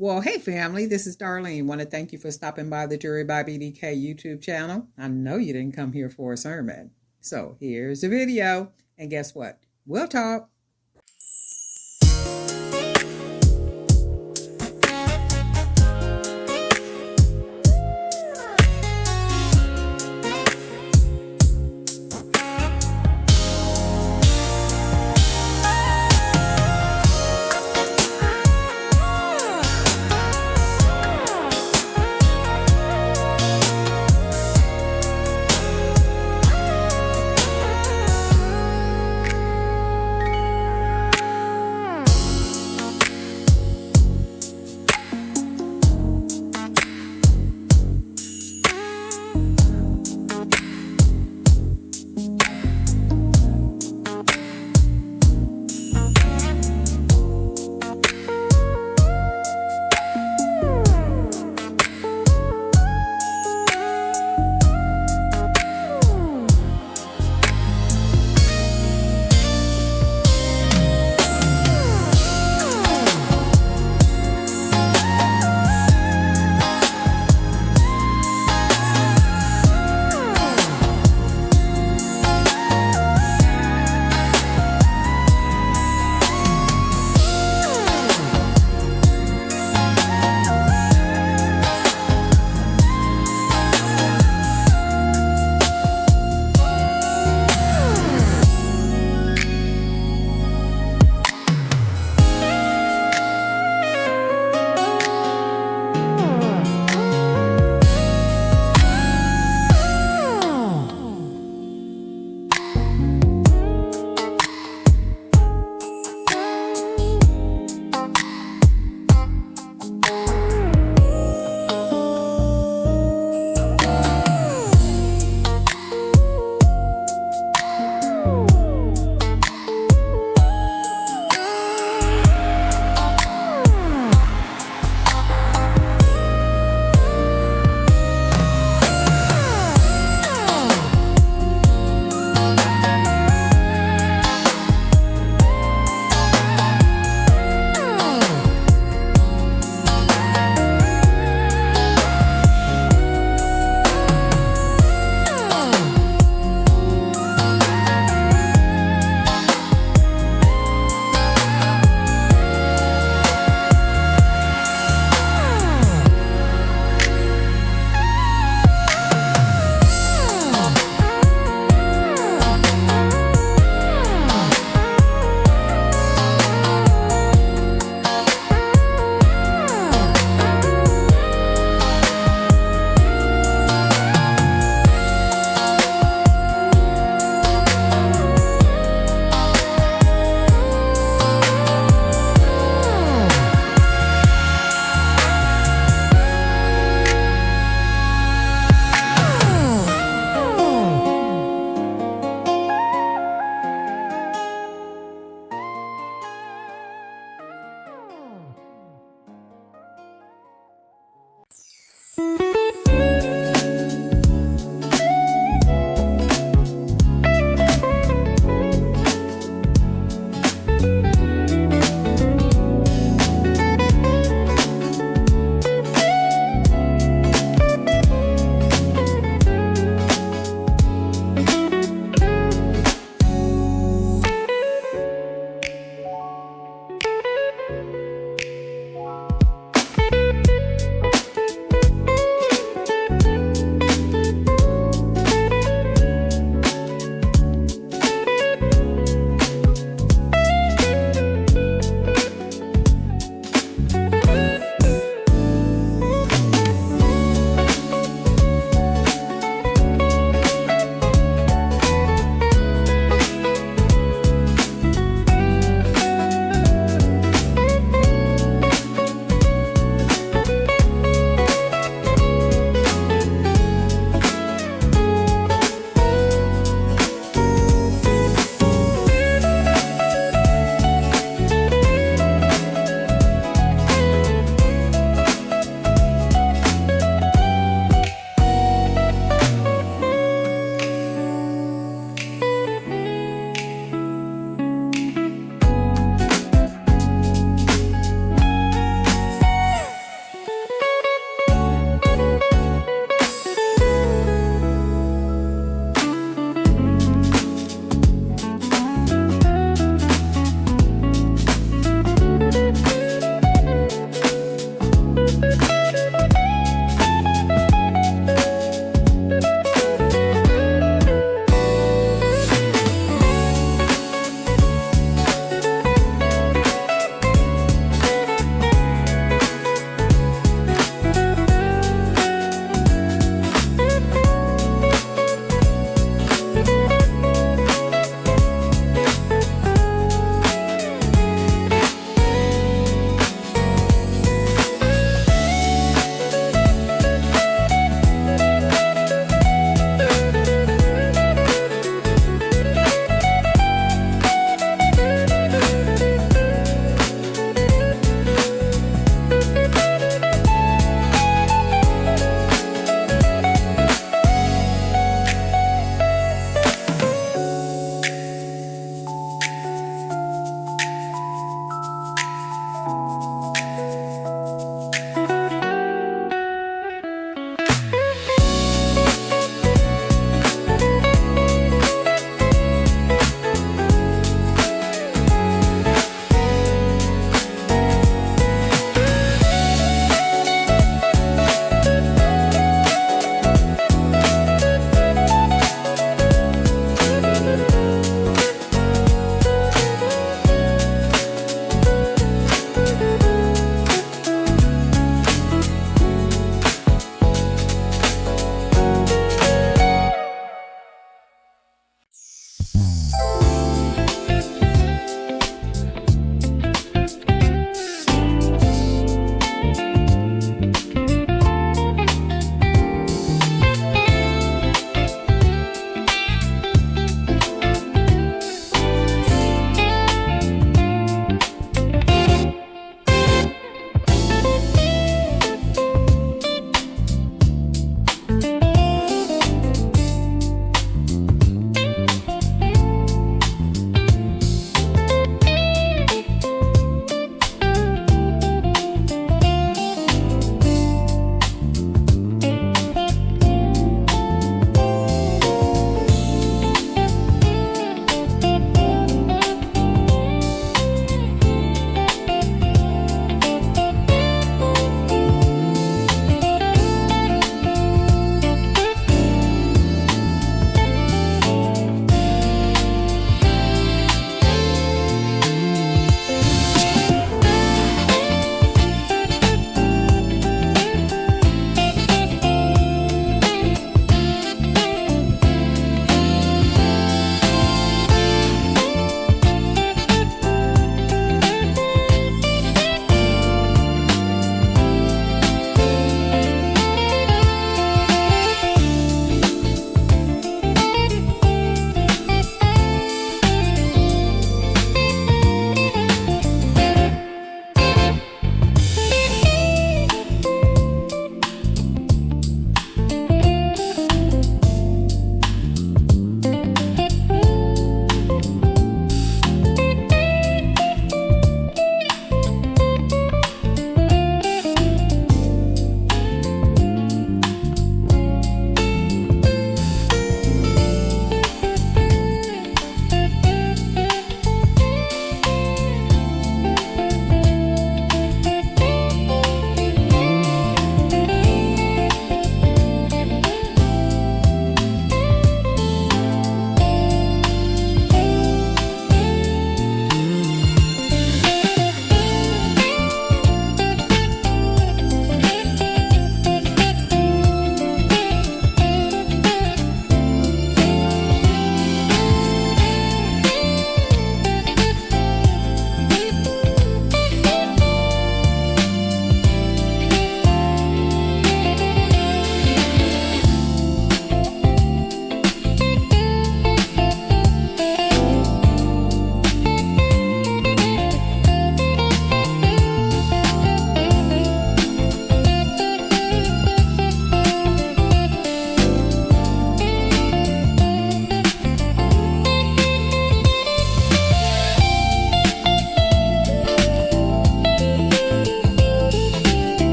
Well, hey family, this is Darlene. Want to thank you for stopping by the Jury by BDK YouTube channel. I know you didn't come here for a sermon. So here's the video, and guess what? We'll talk.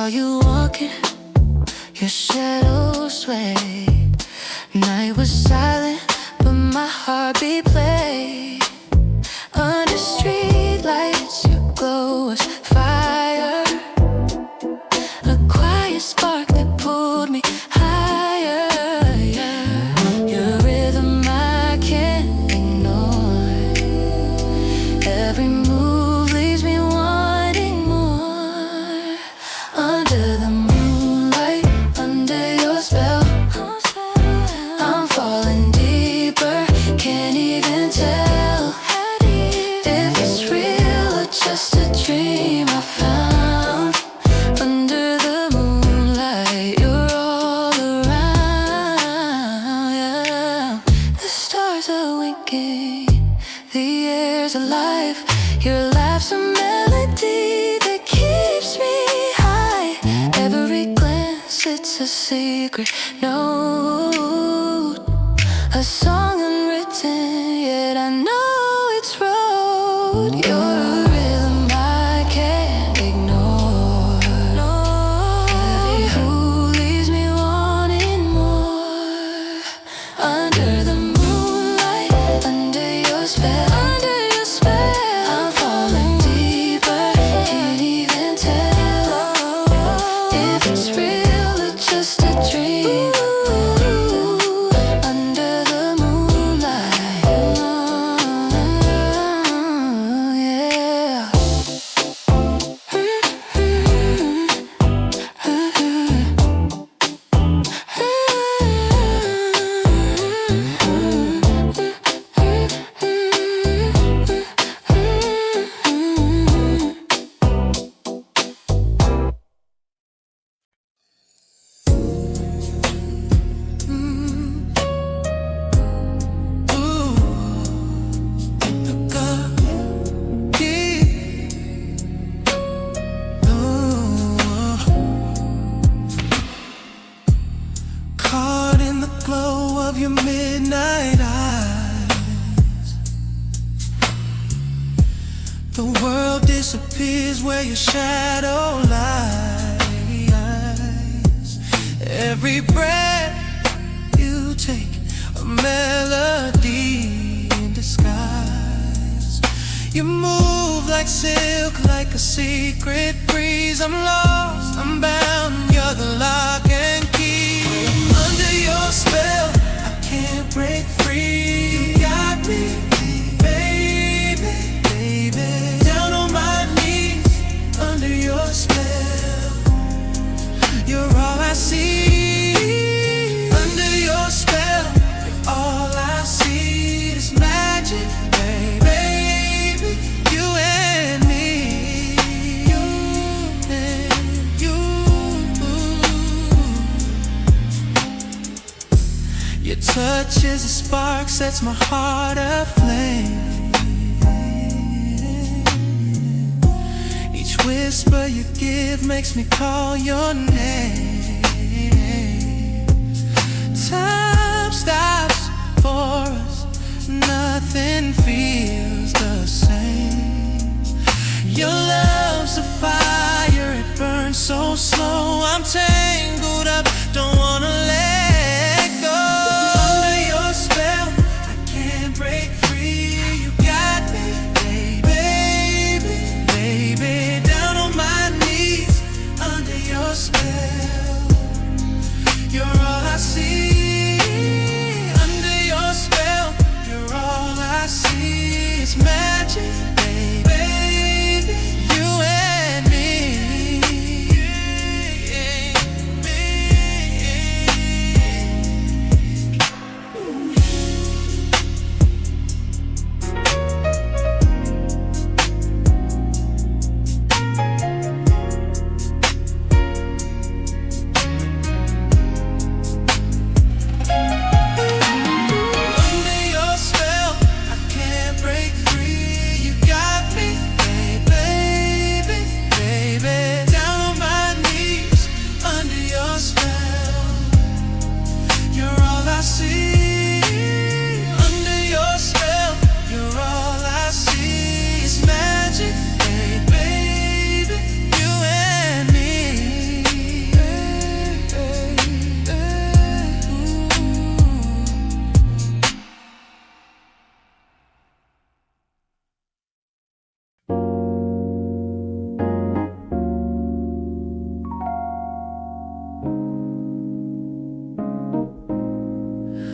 saw you walking, your shadow sway. Night was silent, but my heartbeat played. Under street lights, your glow was fire. A quiet spark that pulled me higher, yeah. Your rhythm I can't ignore. Every move leaves me wanting more. Under the moonlight, under your spell, I'm falling deeper, can't even tell if it's real or just a dream I found. Under the moonlight, you're all around, yeah. The stars are winking, the air's alive. Your laugh's a melody that keeps me high. Every glance, it's a secret note, a song unwritten, yet I know it's wrote. You're a rhythm I can't ignore. Every move leaves me wanting more. Under the moonlight, under your spell, I'm falling deeper, can't even tell if it's real or just a dream. Under the moonlight, yeah. Caught in the glow of your midnight eyes, the world disappears where your shadow lies. Every breath you take, a melody in disguise. You move like silk, like a secret breeze. I'm lost, I'm bound, you're the lock and key. Under your spell, I can't break free. You got me, baby, baby. Down on my knees, under your spell. You're all I see. Under your spell, you're all I see. Is magic, baby. You and me, you and you. Your touch is a spark, sets my heart aflame. Each whisper you give makes me call your name. Time stops for us, nothing feels the same. Your love's a fire, it burns so slow. I'm tangled up, don't wanna let go. Under your spell, I can't break free. You got me, baby, baby. Down on my knees, under your spell. You're all I see. Under your spell, you're all I see. It's magic, baby. You and me,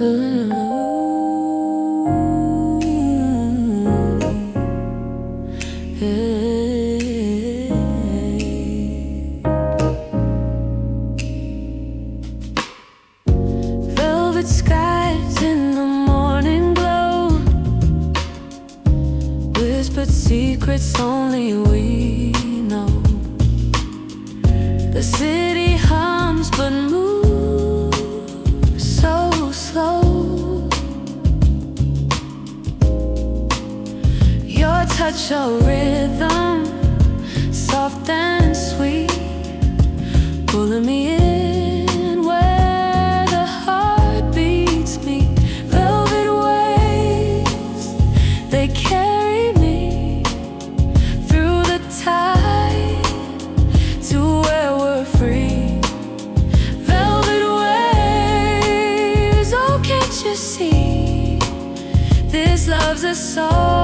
Velvet skies in the morning glow, whispered secrets only we know. The city hums but moves so slow. Your touch a rhythm, soft and sweet, pulling me in where the heart beats me. Velvet waves, they carry me through the tide to where we're free. Velvet waves, oh can't you see, this love's a song.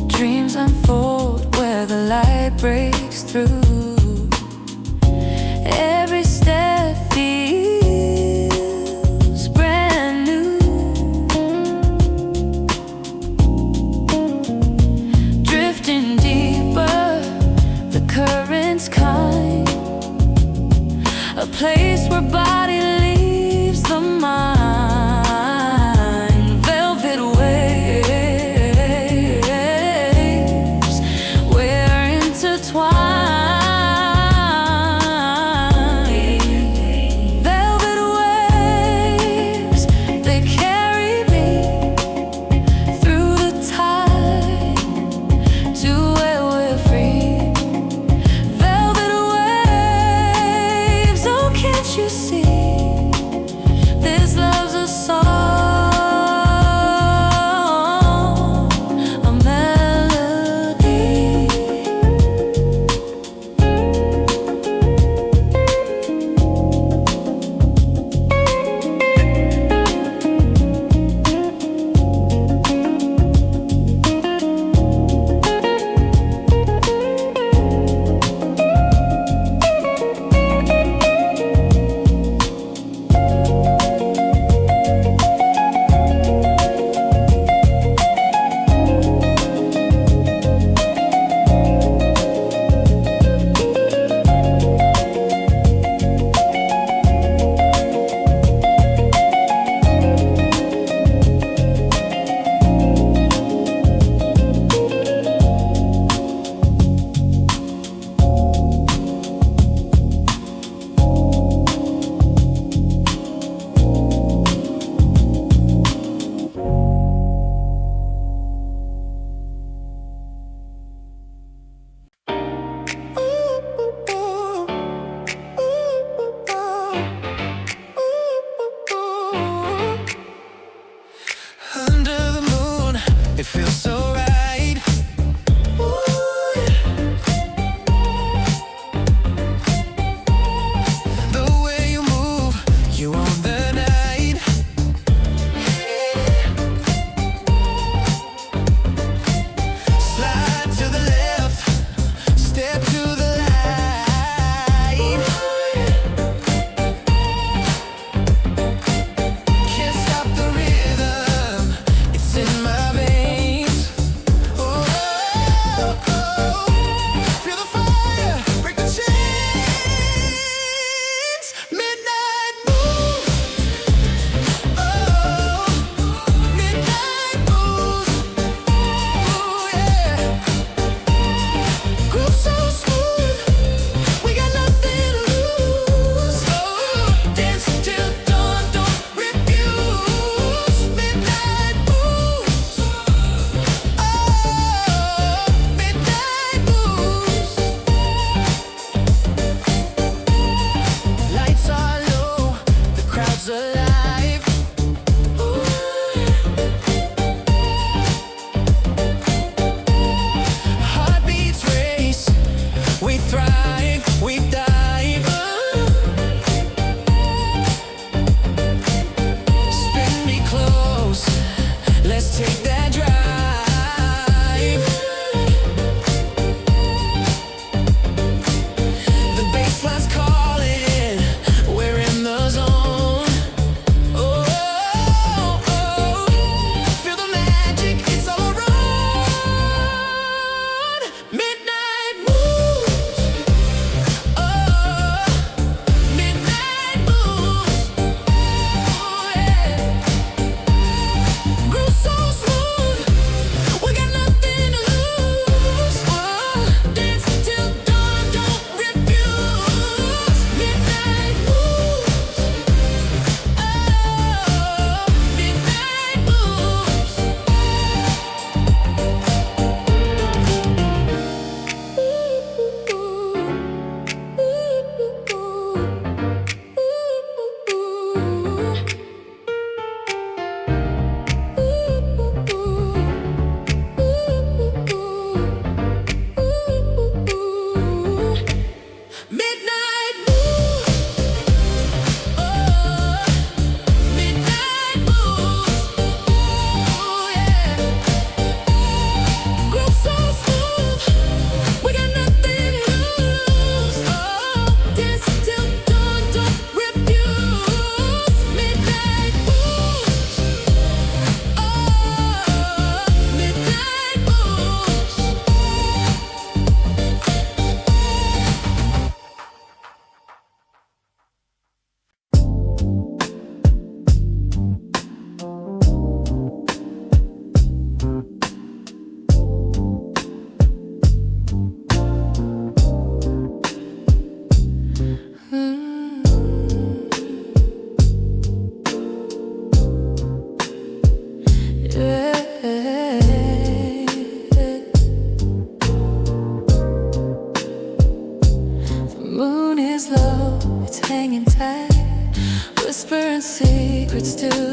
Dreams unfold where the light breaks through. Every step feels brand new. Drifting deeper, the current's kind, a place where body leaves the mind. Twine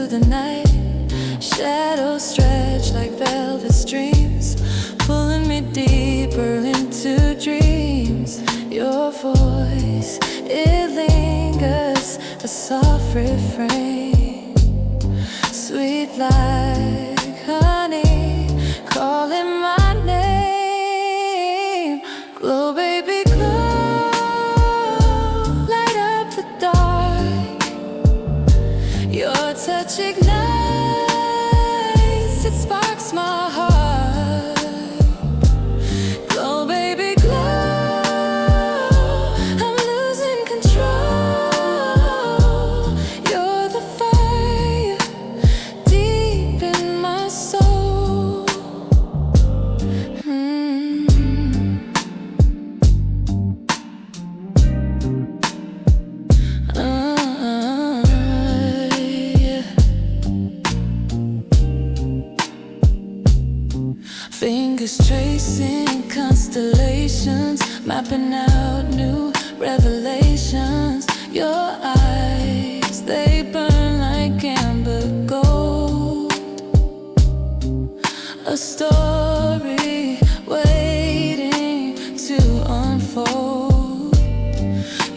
the night. Shadows stretch like velvet streams, pulling me deeper into dreams. Your voice, it lingers, a soft refrain, sweet like honey, calling my name. Glow, baby, glow, light up the dark. Your touch ignites, it sparks my heart. Glow, baby, glow, I'm losing control. You're the fire deep in my soul. Yeah. Fingers tracing constellations, mapping out new revelations. Your eyes, they burn like amber gold. A story waiting to unfold.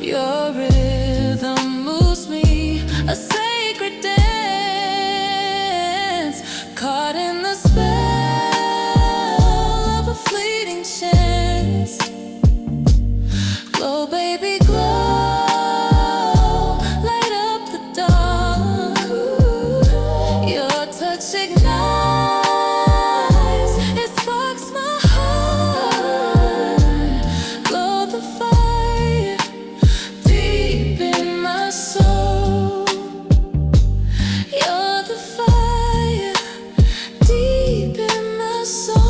Your rhythm moves me, a sacred dance, caught in the spell of a fleeting chance. Glow, baby, glow, light up the dark. Your touch ignites, it sparks my heart. Glow, the fire deep in my soul. You're the fire deep in my soul.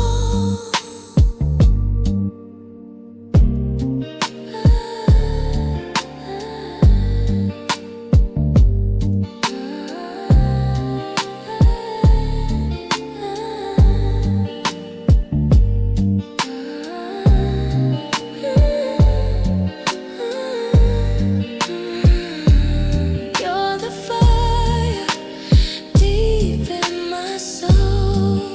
You're the fire deep in my soul.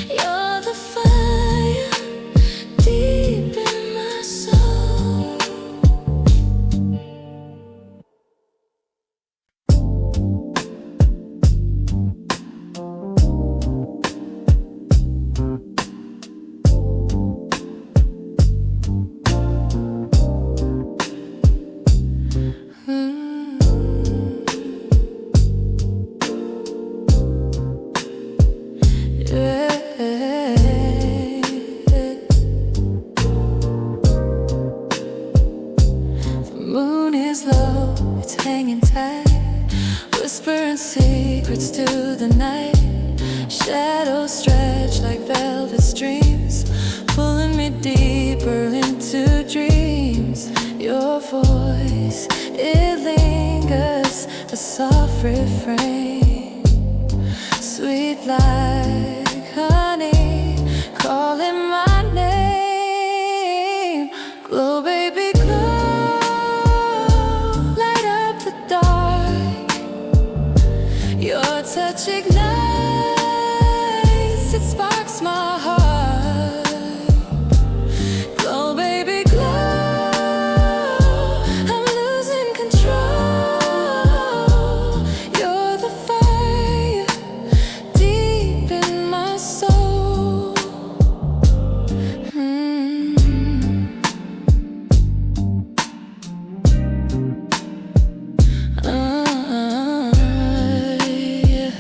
You're the fire deep in my soul. The moon is low, it's hanging tight, whispering secrets to the night. Shadows stretch like velvet streams, pulling me deeper into dreams. Your voice, it lingers, a soft refrain, sweet like honey, calling my name. Glow, baby, glow, light up the dark. Your touch ignites, it sparks my heart. Glow, baby, glow, I'm losing control. You're the fire deep in my soul. Yeah.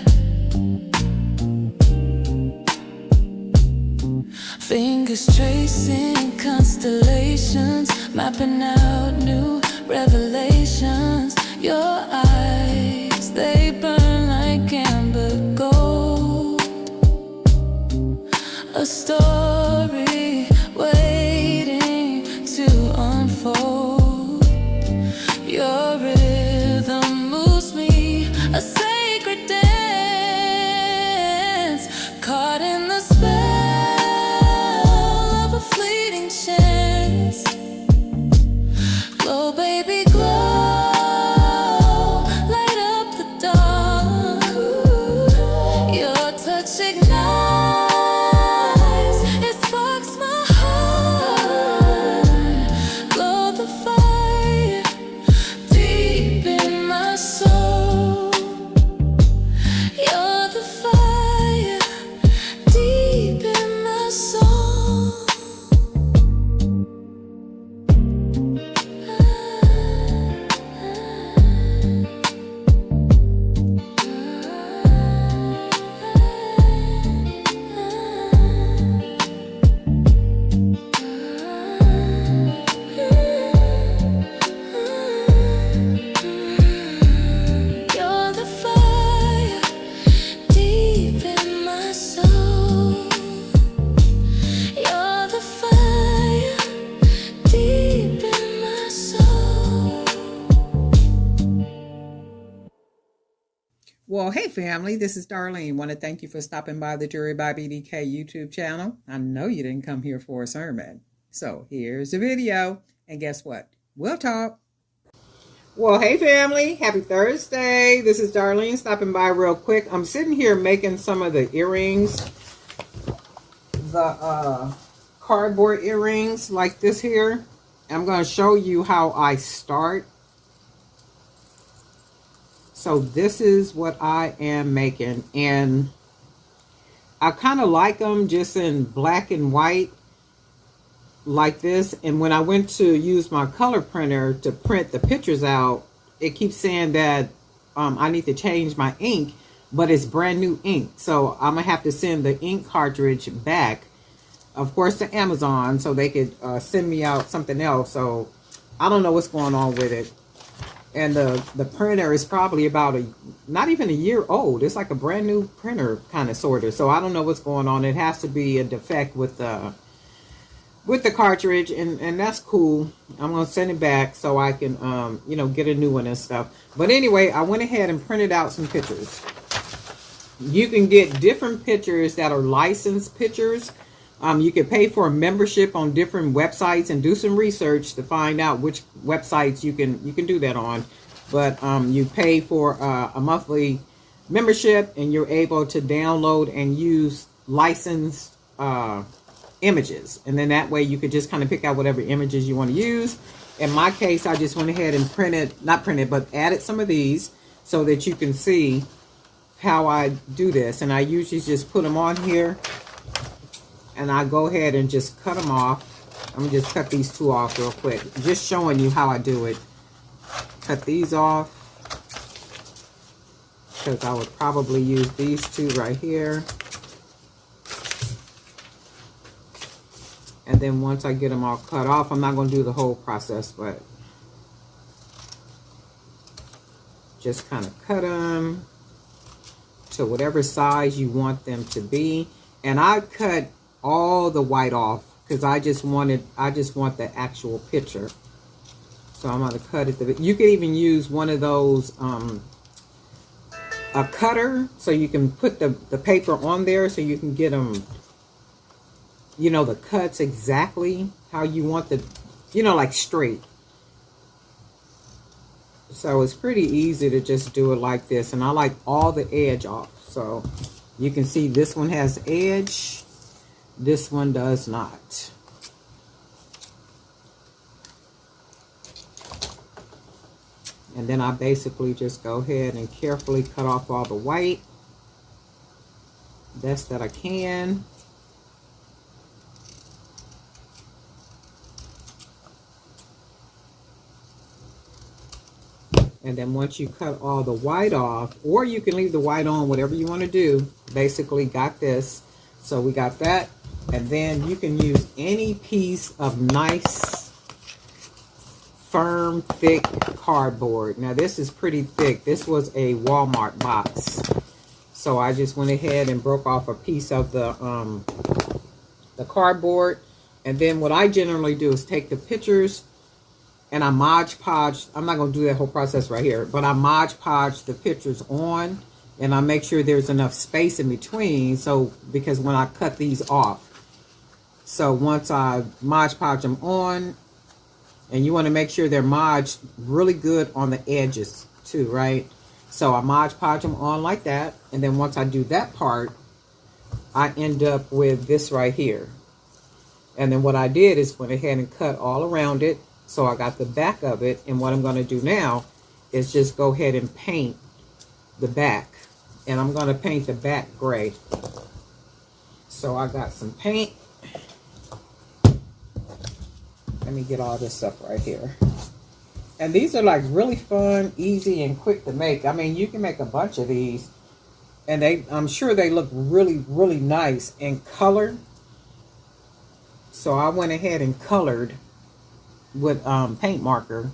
Fingers tracing constellations, mapping out new revelations. Your eyes, they burn like amber gold. A story waiting to unfold. Your rhythm moves me, a sacred dance, caught in the spell of a fleeting chance. Glow, baby, glow, light up the dark. Well, hey family, this is Darlene. Want to thank you for stopping by the Jewelry by BDK YouTube channel. I know you didn't come here for a sermon. So here's the video, and guess what? We'll talk. Well, hey family, happy Thursday. This is Darlene stopping by real quick. I'm sitting here making some of the earrings, the cardboard earrings like this here. I'm going to show you how I start. So this is what I am making, and I kind of like them just in black and white like this. And when I went to use my color printer to print the pictures out, it keeps saying that I need to change my ink, but it's brand new ink. So I'm gonna have to send the ink cartridge back, of course, to Amazon so they could send me out something else. So I don't know what's going on with it. And the printer is probably about not even a year old. It's like a brand new printer kind of sorta. So I don't know what's going on. It has to be a defect with the cartridge, and that's cool. I'm gonna send it back so I can you know, get a new one and stuff. But anyway, I went ahead and printed out some pictures. You can get different pictures that are licensed pictures. You can pay for a membership on different websites and do some research to find out which websites you can do that on. But you pay for a monthly membership, and you're able to download and use licensed images. And then that way you could just kind of pick out whatever images you want to use. In my case, I just went ahead and added some of these so that you can see how I do this. And I usually just put them on here, and I go ahead and just cut them off. I'm gonna just cut these two off real quick, just showing you how I do it. Cut these off because I would probably use these two right here. And then once I get them all cut off, I'm not going to do the whole process, but just kind of cut them to whatever size you want them to be. And I cut all the white off because I just want the actual picture. So I'm going to cut it. You can even use one of those a cutter, so you can put the paper on there so you can get them, you know, the cuts exactly how you want the, you know, like straight. So it's pretty easy to just do it like this. And I like all the edge off. So you can see this one has edge, this one does not. And then I basically just go ahead and carefully cut off all the white, best that I can. And then once you cut all the white off, or you can leave the white on, whatever you want to do, basically got this. So we got that. And then you can use any piece of nice, firm, thick cardboard. Now this is pretty thick. This was a Walmart box. So I just went ahead and broke off a piece of the cardboard. And then what I generally do is take the pictures and I Mod Podge. I'm not going to do that whole process right here, but I Mod Podge the pictures on, and I make sure there's enough space in between. So, because when I cut these off, so once I Mod Podge them on, and you want to make sure they're modged really good on the edges too, right? So I Mod Podge them on like that, and then once I do that part, I end up with this right here. And then what I did is went ahead and cut all around it. So I got the back of it, and what I'm going to do now is just go ahead and paint the back. And I'm going to paint the back gray. So I got some paint. Let me get all this up right here. And these are like really fun, easy, and quick to make. I mean, you can make a bunch of these, and I'm sure they look really, really nice in color. So I went ahead and colored with paint marker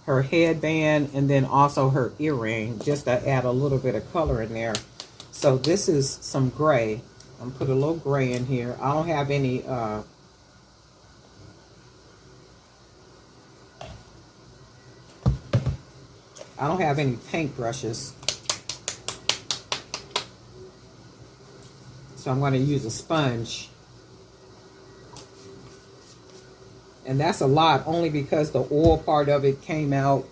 her headband, and then also her earring, just to add a little bit of color in there. So this is some gray. I'm put a little gray in here. I don't have any paint brushes, So I'm going to use a sponge. And that's a lot, only because the oil part of it came out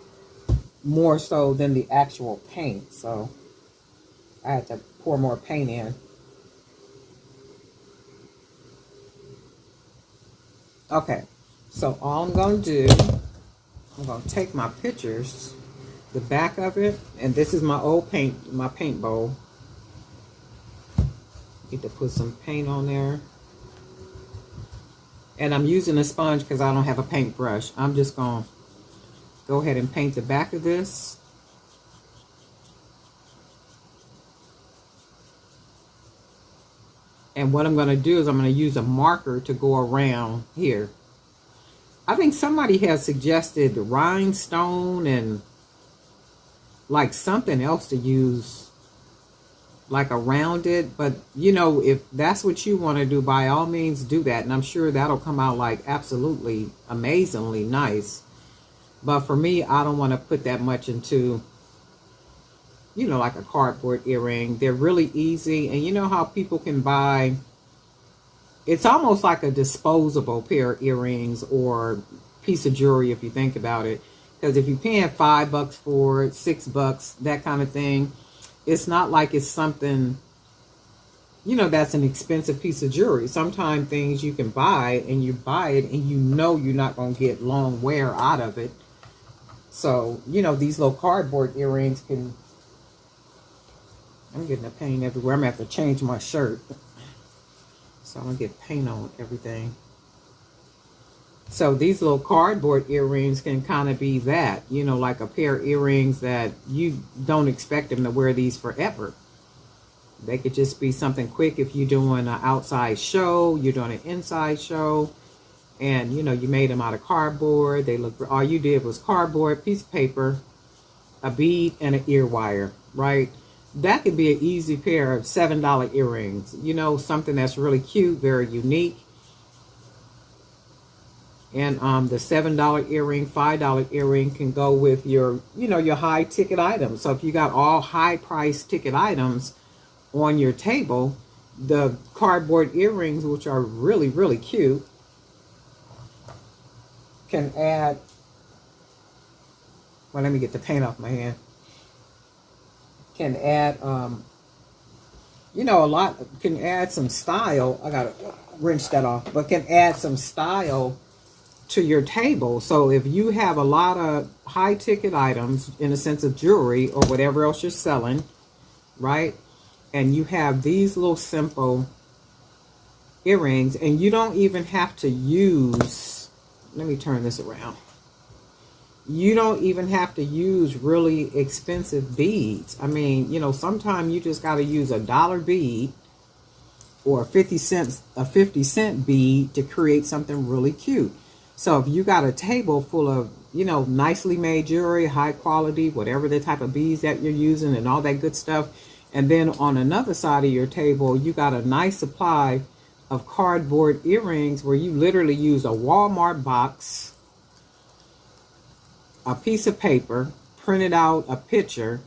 more so than the actual paint. So I had to pour more paint in. Okay, so all I'm going to do, I'm going to take my pictures, the back of it, and this is my old paint, my paint bowl. Need to put some paint on there. And I'm using a sponge because I don't have a paintbrush. I'm just going to go ahead and paint the back of this. And what I'm going to do is I'm going to use a marker to go around here. I think somebody has suggested rhinestone and like something else to use like around it. But you know, if that's what you want to do, by all means do that. And I'm sure that'll come out like absolutely amazingly nice. But for me, I don't want to put that much into, you know, like a cardboard earring. They're really easy. And you know how people can buy, it's almost like a disposable pair of earrings or piece of jewelry if you think about it. Because if you're paying $5 for it, $6, that kind of thing, it's not like it's something, you know, that's an expensive piece of jewelry. Sometimes things you can buy and you buy it and you know you're not going to get long wear out of it. So, you know, these little cardboard earrings can, I'm getting the paint everywhere. I'm going to have to change my shirt. So I'm going to get paint on everything. So these little cardboard earrings can kind of be that, you know, like a pair of earrings that you don't expect them to wear these forever. They could just be something quick if you're doing an outside show, you're doing an inside show, and, you know, you made them out of cardboard. They look, all you did was cardboard, piece of paper, a bead, and an ear wire, right? That could be an easy pair of $7 earrings, you know, something that's really cute, very unique. And the $7 earring, $5 earring can go with your, you know, your high ticket items. So if you got all high price ticket items on your table, the cardboard earrings, which are really, really cute, can add, well, let me get the paint off my hand. Can add, you know, a lot, can add some style. I gotta wrench that off, but can add some style to your table. So if you have a lot of high ticket items in a sense of jewelry or whatever else you're selling, right? And you have these little simple earrings and you don't even have to use, let me turn this around. You don't even have to use really expensive beads. I mean, you know, sometimes you just got to use a $1 bead or a 50 cent bead to create something really cute. So if you got a table full of, you know, nicely made jewelry, high quality, whatever the type of beads that you're using and all that good stuff, and then on another side of your table, you got a nice supply of cardboard earrings where you literally use a Walmart box, a piece of paper, printed out a picture,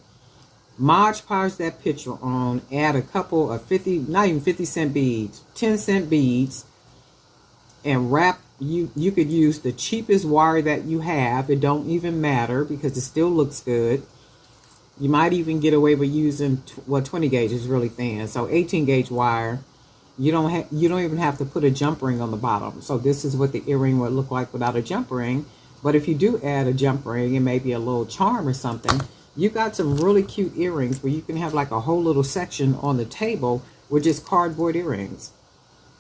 Mod Podge that picture on, add a couple of 50, not even 50 cent beads, 10 cent beads, and wrap. You could use the cheapest wire that you have. It don't even matter because it still looks good. You might even get away with using, well, 20 gauge is really thin. So 18 gauge wire. You don't even have to put a jump ring on the bottom. So this is what the earring would look like without a jump ring. But if you do add a jump ring and maybe a little charm or something, you got some really cute earrings where you can have like a whole little section on the table with just cardboard earrings,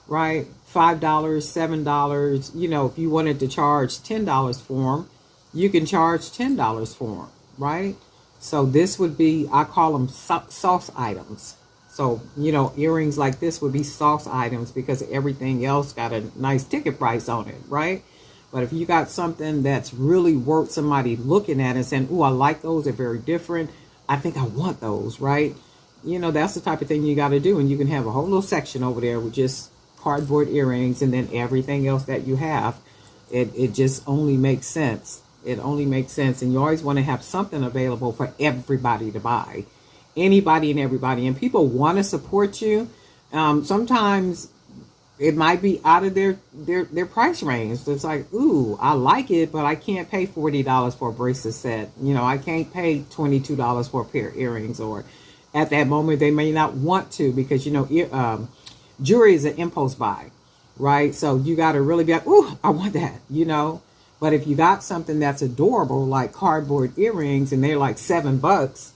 right? $5, $7, you know, if you wanted to charge $10 for them, you can charge $10 for them, right? So this would be, I call them sauce items. So, you know, earrings like this would be sauce items because everything else got a nice ticket price on it, right? But if you got something that's really worth somebody looking at and saying, oh, I like those, they're very different, I think I want those, right? You know, that's the type of thing you got to do. And you can have a whole little section over there with just cardboard earrings and then everything else that you have. It just only makes sense. It only makes sense. And you always want to have something available for everybody to buy. Anybody and everybody. And people want to support you, Sometimes it might be out of their price range. It's like, ooh, I like it, but I can't pay $40 for a bracelet set. I can't pay $22 for a pair of earrings, or at that moment they may not want to, because jewelry is an impulse buy, right? So you got to really be like, ooh, I want that. But if you got something that's adorable, like cardboard earrings, and they're like $7,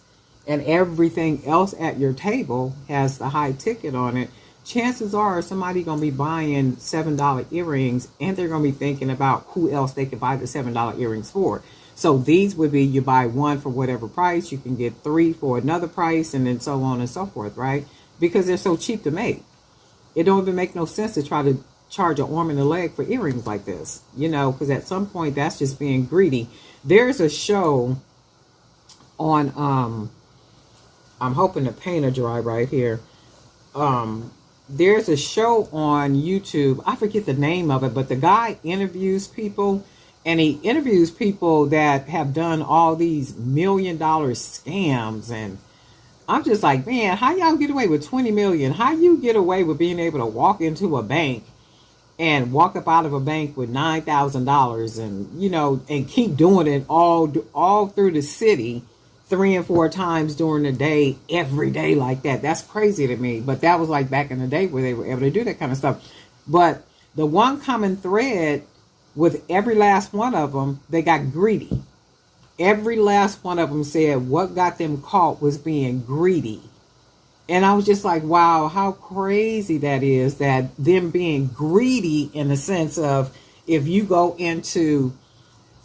and everything else at your table has the high ticket on it, chances are somebody gonna be buying $7 earrings, and they're gonna be thinking about who else they could buy the $7 earrings for. So these would be, you buy one for whatever price, you can get three for another price, and then so on and so forth, right? Because they're so cheap to make. It don't even make no sense to try to charge an arm and a leg for earrings like this, because at some point that's just being greedy. There's a show on, I'm hoping the paint will dry right here. There's a show on YouTube. I forget the name of it, but the guy interviews people, and he interviews people that have done all these $1 million scams. And I'm just like, man, how y'all get away with 20 million? How you get away with being able to walk into a bank and walk up out of a bank with $9,000, and, and keep doing it all through the city 3 and 4 times during the day, every day like that? That's crazy to me. But that was like back in the day where they were able to do that kind of stuff. But the one common thread with every last one of them, they got greedy. Every last one of them said what got them caught was being greedy. And I was just like, wow, how crazy that is, that them being greedy, in the sense of, if you go into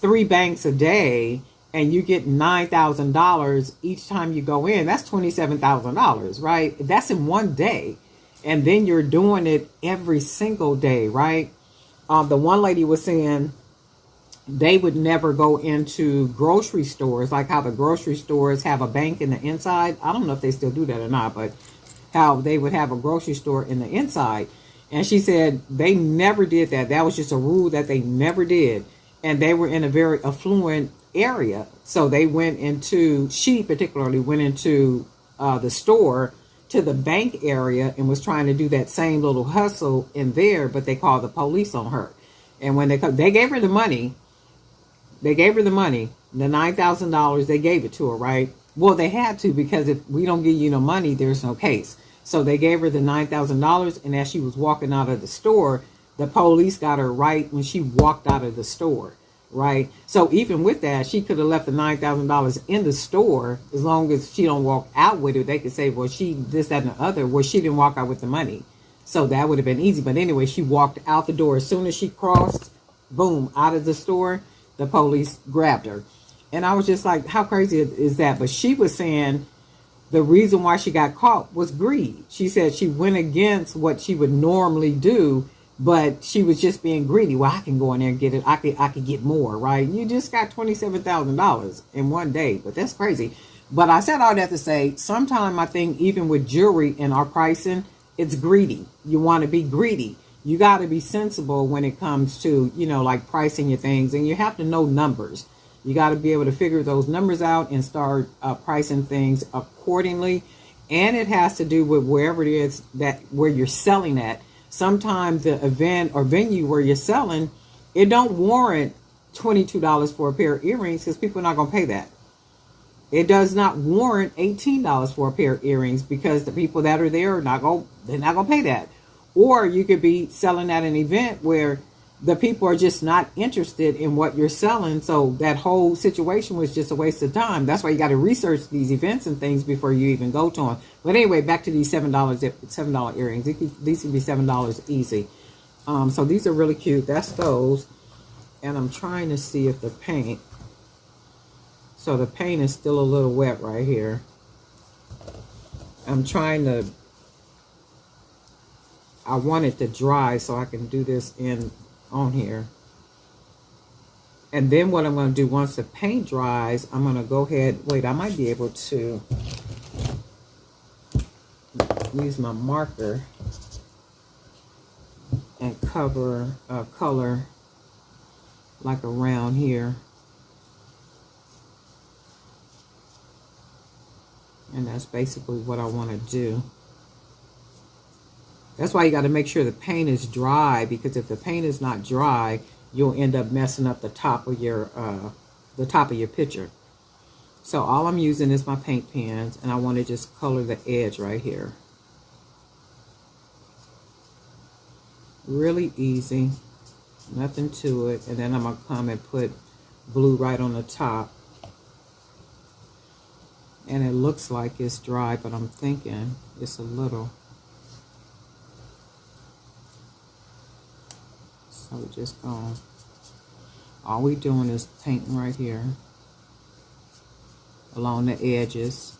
3 banks a day and you get $9,000 each time you go in, that's $27,000, right? That's in one day. And then you're doing it every single day, right? The one lady was saying they would never go into grocery stores, like how the grocery stores have a bank in the inside. I don't know if they still do that or not, but how they would have a grocery store in the inside. And she said they never did that. That was just a rule that they never did. And they were in a very affluent area. So they she particularly went into the store to the bank area and was trying to do that same little hustle in there, but they called the police on her. And when they gave her the money, the $9,000, they gave it to her, right? Well, they had to, because if we don't give you no money, there's no case. So they gave her the $9,000, and as she was walking out of the store, the police got her right when she walked out of the store, right? So even with that, she could have left the $9,000 in the store. As long as she don't walk out with it, they could say, well, she this, that, and the other. Well, she didn't walk out with the money. So that would have been easy. But anyway, she walked out the door. As soon as she crossed, boom, out of the store, the police grabbed her. And I was just like, how crazy is that? But she was saying the reason why she got caught was greed. She said she went against what she would normally do, but she was just being greedy. Well, I can go in there and get it. I could get more, right? You just got $27,000 in one day, but that's crazy. But I said all that to say, sometimes I think even with jewelry and our pricing, it's greedy. You want to be greedy. You got to be sensible when it comes to, like pricing your things, and you have to know numbers. You got to be able to figure those numbers out and start pricing things accordingly. And it has to do with wherever it is where you're selling at. Sometimes the event or venue where you're selling, it don't warrant $22 for a pair of earrings, because people are not going to pay that. It does not warrant $18 for a pair of earrings, because the people that are there they're not going to pay that. Or you could be selling at an event where the people are just not interested in what you're selling. So that whole situation was just a waste of time. That's why you got to research these events and things before you even go to them. But anyway, back to these $7 earrings. These can be $7 easy. So these are really cute. That's those. And I'm trying to see if the paint. So the paint is still a little wet right here. I want it to dry so I can do this on here. And then what I'm going to do, once the paint dries, I'm going to go ahead. Wait, I might be able to use my marker and cover color like around here. And that's basically what I want to do. That's why you got to make sure the paint is dry, because if the paint is not dry, you'll end up messing up the top of your picture. So all I'm using is my paint pens, and I want to just color the edge right here. Really easy, nothing to it. And then I'm gonna come and put blue right on the top. And it looks like it's dry, but I'm thinking it's a little. So we're just going, all we doing is painting right here along the edges.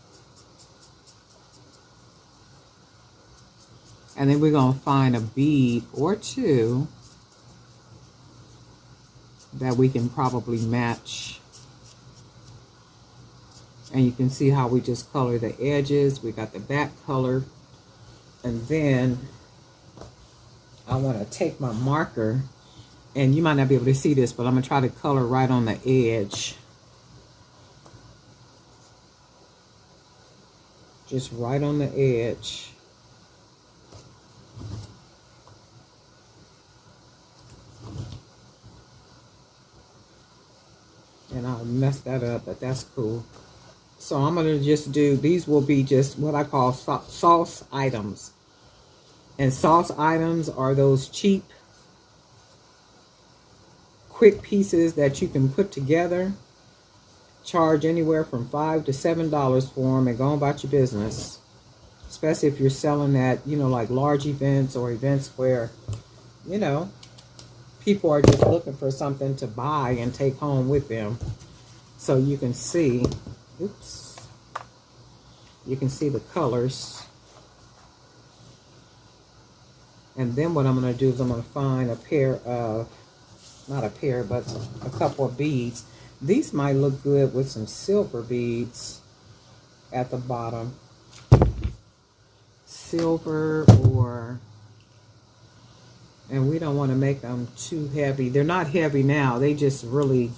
And then we're going to find a bead or two that we can probably match. And you can see how we just color the edges. We got the back color. And then I want to take my marker, and you might not be able to see this, but I'm going to try to color right on the edge. Just right on the edge. And I'll mess that up, but that's cool. So I'm going to just do, these will be just what I call sauce items. And sauce items are those cheap, quick pieces that you can put together. Charge anywhere from $5 to $7 for them and go about your business. Especially if you're selling at, you know, like large events or events where, you know, people are just looking for something to buy and take home with them. So you can see, oops, you can see the colors. And then what I'm going to do is I'm going to find a pair of, not a pair, but a couple of beads. These might look good with some silver beads at the bottom. Silver, or, and we don't want to make them too heavy. They're not heavy now. They just really,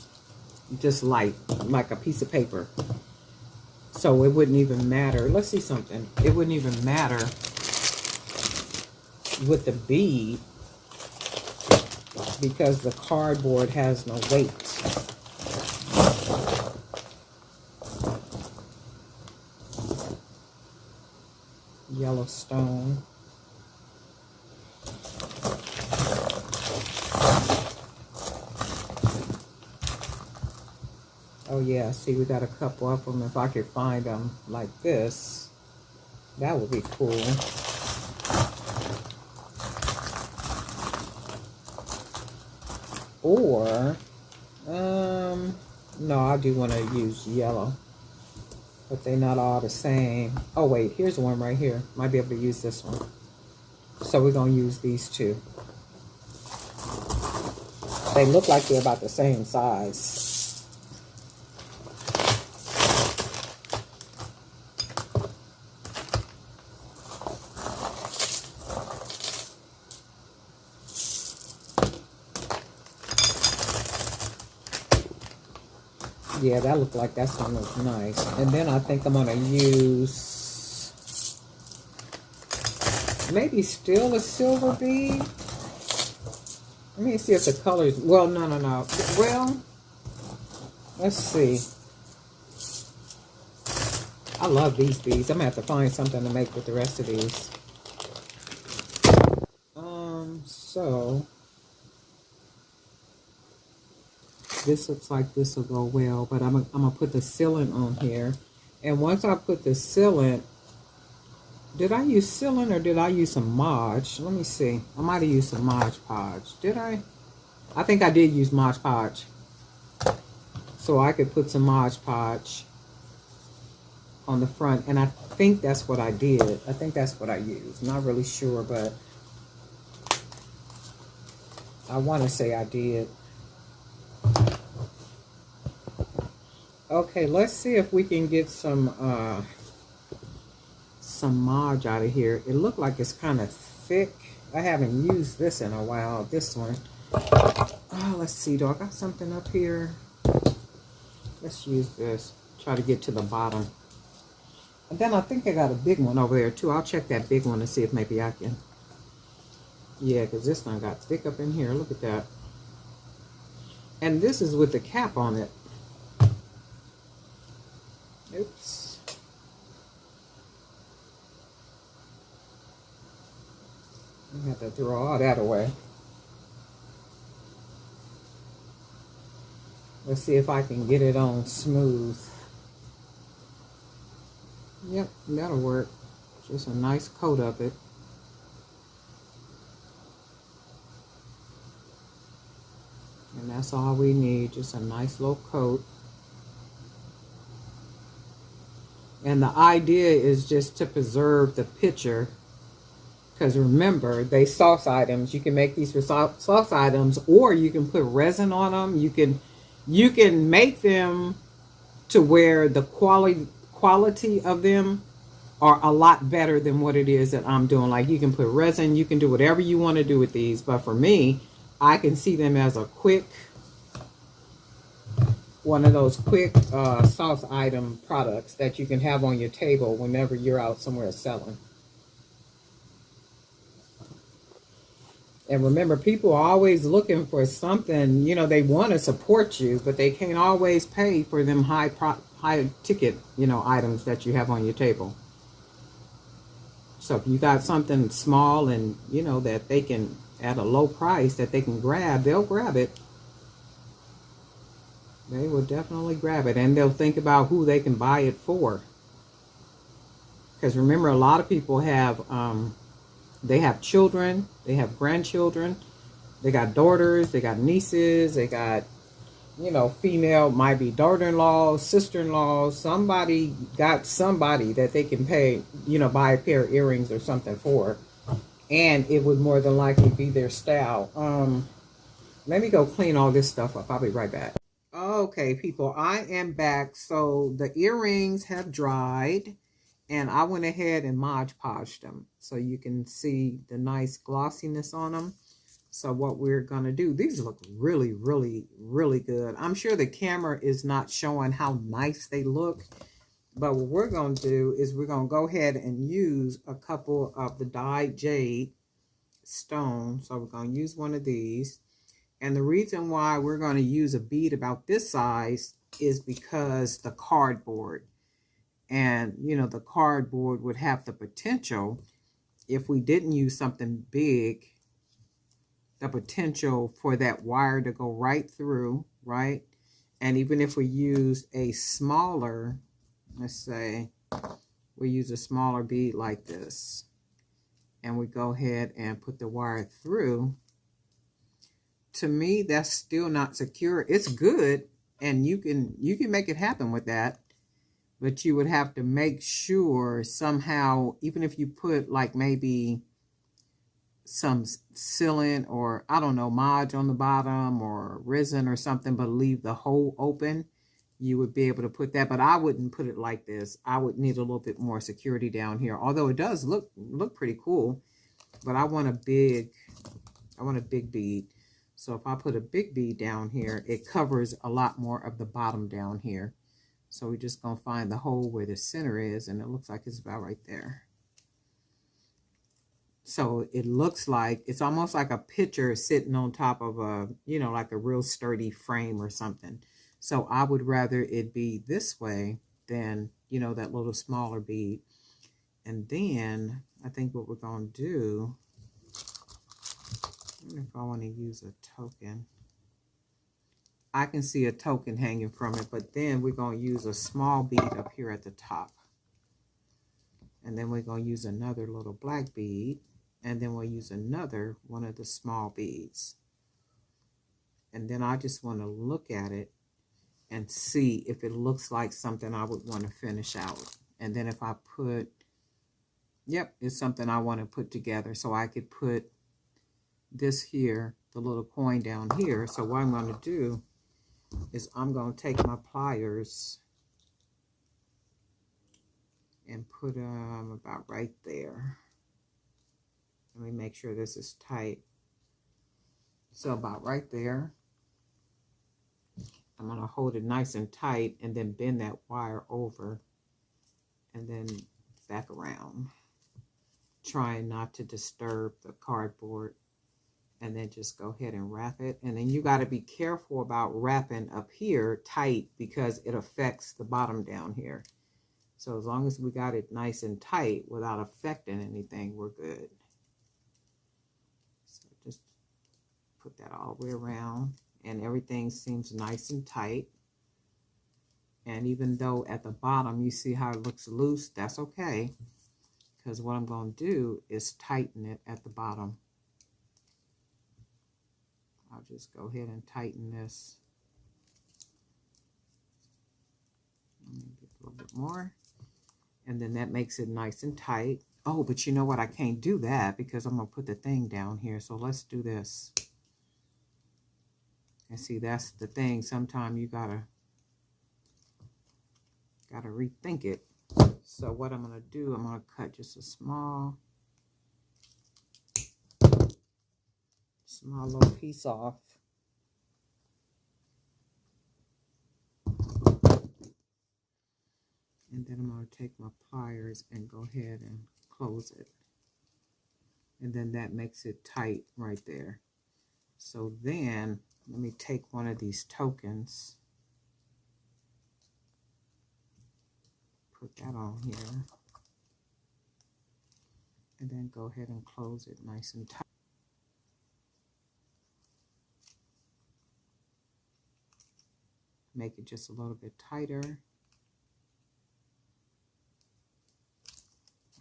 just light, like a piece of paper. So it wouldn't even matter. Let's see something. It wouldn't even matter with the bead because the cardboard has no weight. Yellowstone. Oh yeah, see, we got a couple of them. If I could find them like this, that would be cool. Or, no, I do want to use yellow, but they're not all the same. Oh wait, here's one right here. Might be able to use this one. So we're going to use these two. They look like they're about the same size. Yeah, that looked like that's one looks nice. And then I think I'm going to use maybe still a silver bead. Let me see if the colors, well, no. Well, let's see. I love these beads. I'm going to have to find something to make with the rest of these. So this looks like this will go well, but I'm going to put the sealant on here. And once I put the sealant, did I use sealant or did I use some Mod? Let me see. I might have used some Mod Podge. Did I? I think I did use Mod Podge. So I could put some Mod Podge on the front. And I think that's what I did. I think that's what I used. Not really sure, but I want to say I did. Okay, let's see if we can get some Mod out of here. It looked like it's kind of thick. I haven't used this in a while. This one. Oh, let's see. Do I got something up here? Let's use this. Try to get to the bottom. And then I think I got a big one over there too. I'll check that big one and see if maybe I can Yeah, because this one got thick up in here. Look at that. And this is with the cap on it. Oops. I have to throw all that away. Let's see if I can get it on smooth. Yep, that'll work. Just a nice coat of it. And that's all we need, just a nice little coat. And the idea is just to preserve the picture. Because remember, they sauce items. You can make these for sauce items, or you can put resin on them. You can make them to where the quality of them are a lot better than what it is that I'm doing. Like, you can put resin, you can do whatever you want to do with these. But for me, I can see them as a quick, one of those quick sauce item products that you can have on your table whenever you're out somewhere selling. And remember, people are always looking for something, you know, they want to support you, but they can't always pay for them high ticket, you know, items that you have on your table. So if you got something small and, you know, that they can, at a low price, that they can grab, they'll grab it. They will definitely grab it. And they'll think about who they can buy it for. Because remember, a lot of people have, they have children, they have grandchildren, they got daughters, they got nieces, they got, you know, female, might be daughter-in-law, sister-in-law, somebody got somebody that they can pay, you know, buy a pair of earrings or something for. And it would more than likely be their style. Let me go clean all this stuff up. I'll be right back. Okay, people, I am back. So the earrings have dried. And I went ahead and Mod Podged them so you can see the nice glossiness on them. So what we're going to do, these look really, really, really good. I'm sure the camera is not showing how nice they look. But what we're going to do is we're going to go ahead and use a couple of the dyed jade stone. So we're going to use one of these. And the reason why we're going to use a bead about this size is because the cardboard. And, you know, the cardboard would have the potential, if we didn't use something big, the potential for that wire to go right through, right? And even if we use a smaller, let's say, we use a smaller bead like this, and we go ahead and put the wire through, to me, that's still not secure. It's good, and you can make it happen with that. But you would have to make sure somehow, even if you put like maybe some sealant or, I don't know, Mod on the bottom or resin or something, but leave the hole open, you would be able to put that. But I wouldn't put it like this. I would need a little bit more security down here. Although it does look pretty cool. But I want a big bead. So if I put a big bead down here, it covers a lot more of the bottom down here. So we're just going to find the hole where the center is, and it looks like it's about right there. So it looks like, it's almost like a picture sitting on top of a, you know, like a real sturdy frame or something. So I would rather it be this way than, you know, that little smaller bead. And then I think what we're going to do, I wonder if I want to use a token. I can see a token hanging from it, but then we're going to use a small bead up here at the top. And then we're going to use another little black bead. And then we'll use another one of the small beads. And then I just want to look at it and see if it looks like something I would want to finish out. And then if I put, yep, it's something I want to put together. So I could put this here, the little coin down here. So what I'm going to do is I'm going to take my pliers and put them about right there. Let me make sure this is tight. So about right there. I'm going to hold it nice and tight and then bend that wire over and then back around, trying not to disturb the cardboard and then just go ahead and wrap it. And then you got to be careful about wrapping up here tight because it affects the bottom down here. So as long as we got it nice and tight without affecting anything, we're good. So just put that all the way around, and everything seems nice and tight. And even though at the bottom you see how it looks loose, that's okay, because what I'm going to do is tighten it at the bottom. I'll just go ahead and tighten this. Get a little bit more. And then that makes it nice and tight. Oh, but you know what? I can't do that because I'm going to put the thing down here. So let's do this. And see, that's the thing. Sometimes you gotta rethink it. So what I'm going to do, I'm going to cut just a small little piece off. And then I'm going to take my pliers and go ahead and close it. And then that makes it tight right there. So then let me take one of these tokens. Put that on here. And then go ahead and close it nice and tight. Make it just a little bit tighter.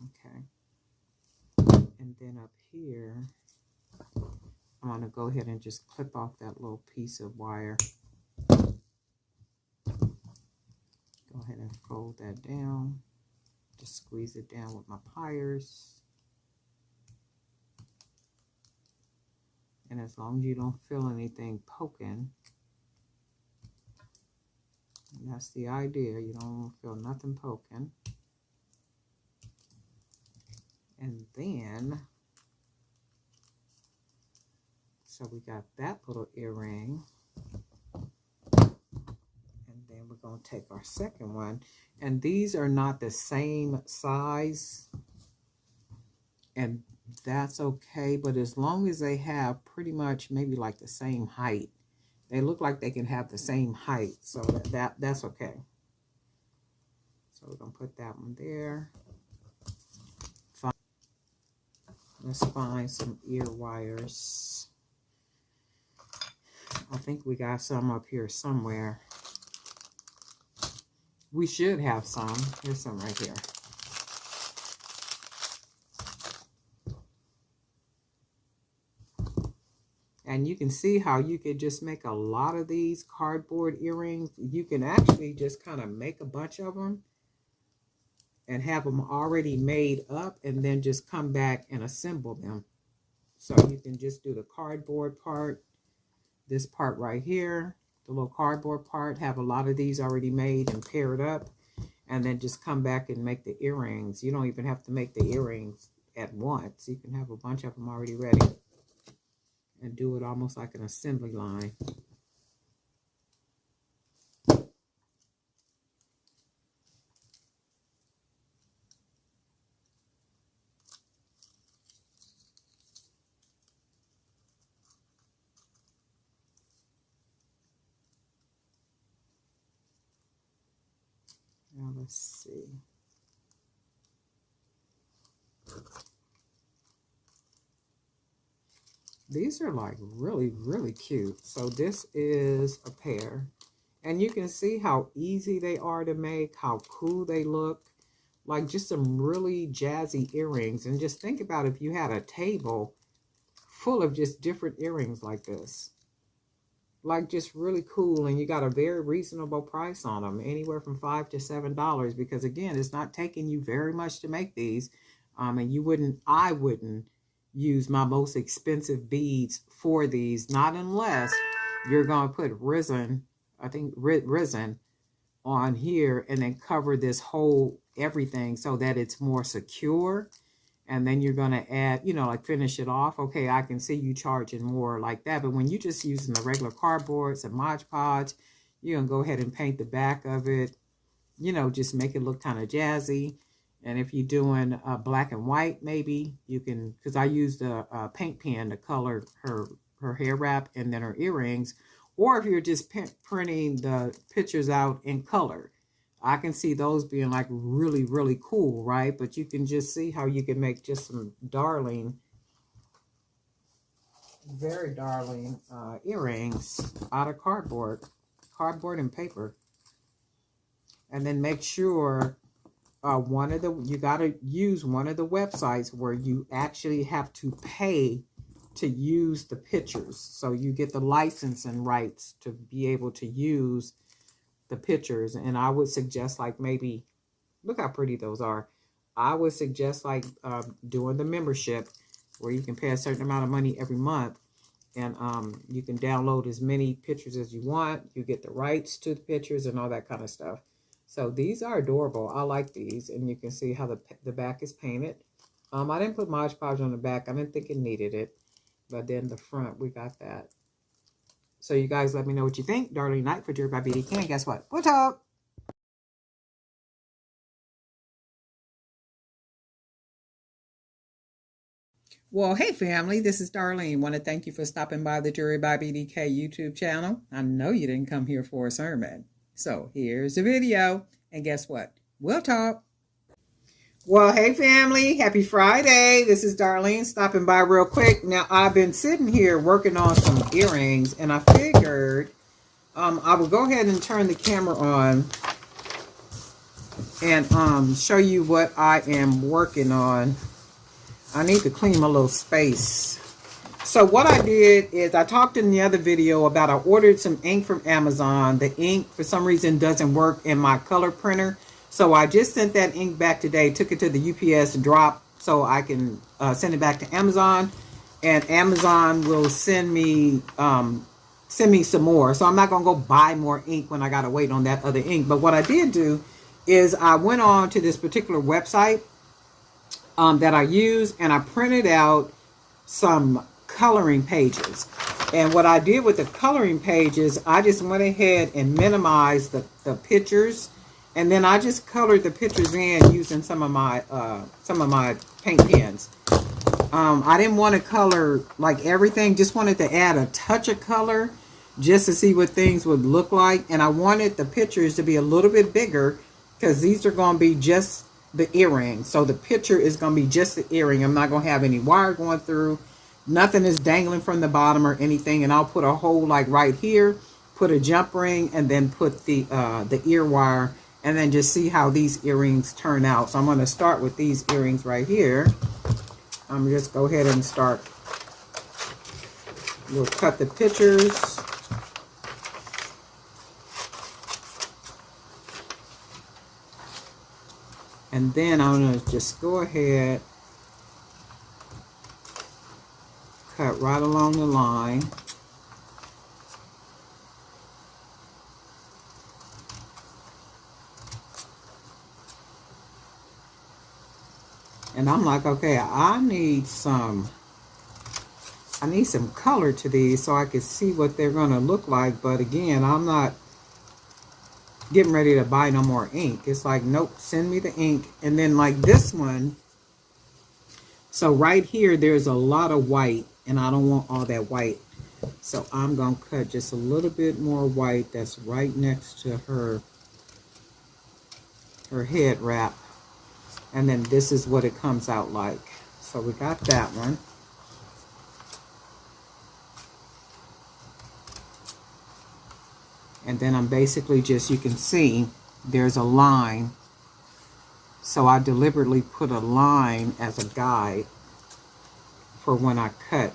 Okay. And then up here, I'm going to go ahead and just clip off that little piece of wire. Go ahead and fold that down. Just squeeze it down with my pliers. And as long as you don't feel anything poking, and that's the idea, you don't feel nothing poking. And then, so we got that little earring. And then we're going to take our second one. And these are not the same size. And that's okay. But as long as they have pretty much maybe like the same height. They look like they can have the same height. So that's okay. So we're going to put that one there. Let's find some ear wires. I think we got some up here somewhere. We should have some. Here's some right here. And you can see how you could just make a lot of these cardboard earrings. You can actually just kind of make a bunch of them and have them already made up and then just come back and assemble them. So you can just do the cardboard part, this part right here, the little cardboard part, have a lot of these already made and paired up, and then just come back and make the earrings. You don't even have to make the earrings at once. You can have a bunch of them already ready and do it almost like an assembly line. Now let's see. These are like really, really cute. So this is a pair. And you can see how easy they are to make, how cool they look. Like just some really jazzy earrings. And just think about if you had a table full of just different earrings like this. Like just really cool, and you got a very reasonable price on them, anywhere from $5 to $7, because again, it's not taking you very much to make these. And I wouldn't use my most expensive beads for these, not unless you're going to put resin, I think resin on here, and then cover this whole everything so that it's more secure. And then you're going to add, you know, like finish it off. Okay, I can see you charging more like that. But when you're just using the regular cardboards and Mod Podge, you're going to go ahead and paint the back of it. You know, just make it look kind of jazzy. And if you're doing black and white, maybe you can, because I used a paint pen to color her hair wrap and then her earrings. Or if you're just printing the pictures out in color, I can see those being like really, really cool, right? But you can just see how you can make just some darling, very darling earrings out of cardboard and paper. And then make sure you got to use one of the websites where you actually have to pay to use the pictures. So you get the licensing rights to be able to use the pictures. And I would suggest like maybe, look how pretty those are. I would suggest like doing the membership where you can pay a certain amount of money every month. And you can download as many pictures as you want. You get the rights to the pictures and all that kind of stuff. So these are adorable. I like these. And you can see how the back is painted. I didn't put Mod Podge on the back. I didn't think it needed it. But then the front, we got that. So you guys let me know what you think. Darlene Knight for Jewelry by BDK. And guess what? We'll talk. Well, hey family, this is Darlene. Want to thank you for stopping by the Jewelry by BDK YouTube channel. I know you didn't come here for a sermon. So here's the video. And guess what? We'll talk. Well, hey family, happy Friday. This is Darlene stopping by real quick. Now, I've been sitting here working on some earrings, and I figured I will go ahead and turn the camera on and show you what I am working on. I need to clean my little space. So what I did is I talked in the other video about I ordered some ink from Amazon. The ink, for some reason, doesn't work in my color printer. So I just sent that ink back today, took it to the UPS drop so I can send it back to Amazon. And Amazon will send me some more. So I'm not going to go buy more ink when I got to wait on that other ink. But what I did do is I went on to this particular website that I use, and I printed out some coloring pages. And what I did with the coloring pages, I just went ahead and minimized the pictures. And then I just colored the pictures in using some of my paint pens. I didn't want to color like everything, just wanted to add a touch of color just to see what things would look like. And I wanted the pictures to be a little bit bigger because these are going to be just the earring. So the picture is going to be just the earring. I'm not going to have any wire going through. Nothing is dangling from the bottom or anything. And I'll put a hole like right here, put a jump ring, and then put the ear wire. And then just see how these earrings turn out. So I'm going to start with these earrings right here. I'm just go ahead and start. We'll cut the pictures. And then I'm going to just go ahead, cut right along the line. And I'm like, okay, I need some color to these so I can see what they're going to look like. But again, I'm not getting ready to buy no more ink. It's like, nope, send me the ink. And then like this one, so right here, there's a lot of white, and I don't want all that white. So I'm going to cut just a little bit more white that's right next to her head wrap. And then this is what it comes out like. So we got that one. And then I'm basically just, you can see there's a line. So I deliberately put a line as a guide for when I cut.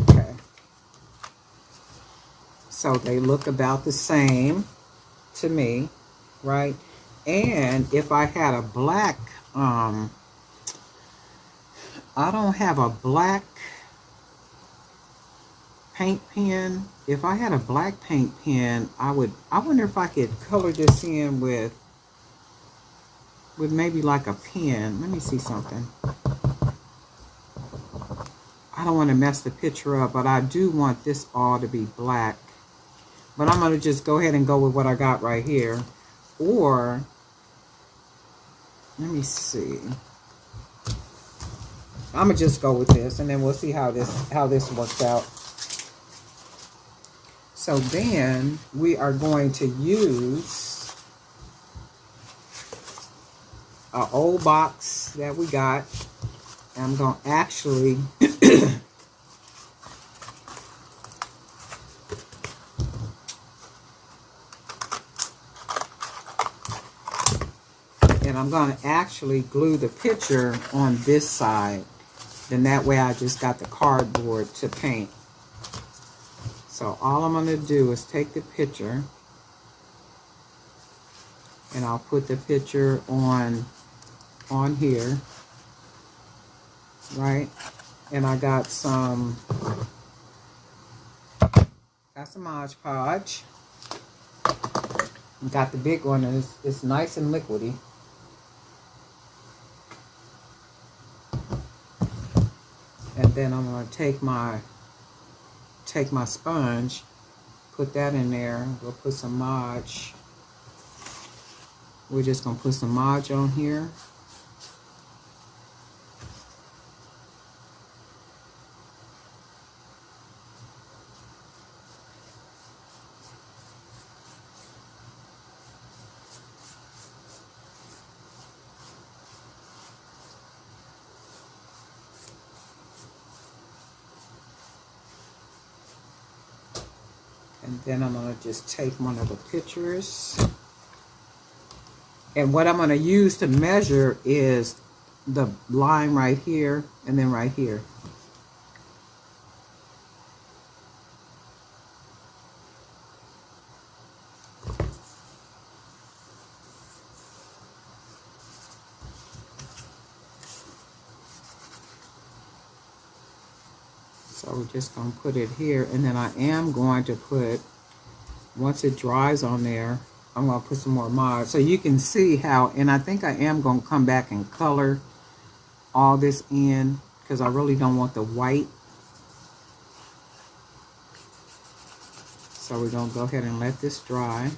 Okay. So they look about the same to me, right? And if I had a black, I don't have a black paint pen. If I had a black paint pen, I wonder if I could color this in with maybe like a pen. Let me see something. I don't want to mess the picture up, but I do want this all to be black. But I'm going to just go ahead and go with what I got right here. Or, let me see. I'm going to just go with this, and then we'll see how this works out. So then we are going to use our old box that we got. And I'm going to actually glue the picture on this side. Then that way I just got the cardboard to paint. So all I'm going to do is take the picture and I'll put the picture on here, right? And I got some Mod Podge. Got the big one, and it's nice and liquidy. And then I'm going to take my sponge, put that in there. We'll put some Mod. We're just going to put some Mod on here. And then I'm going to just take one of the pictures. And what I'm going to use to measure is the line right here and then right here. So we're just going to put it here, and then I am going to put, once it dries on there, I'm going to put some more Mod. So you can see how, and I think I am going to come back and color all this in, because I really don't want the white. So we're going to go ahead and let this dry.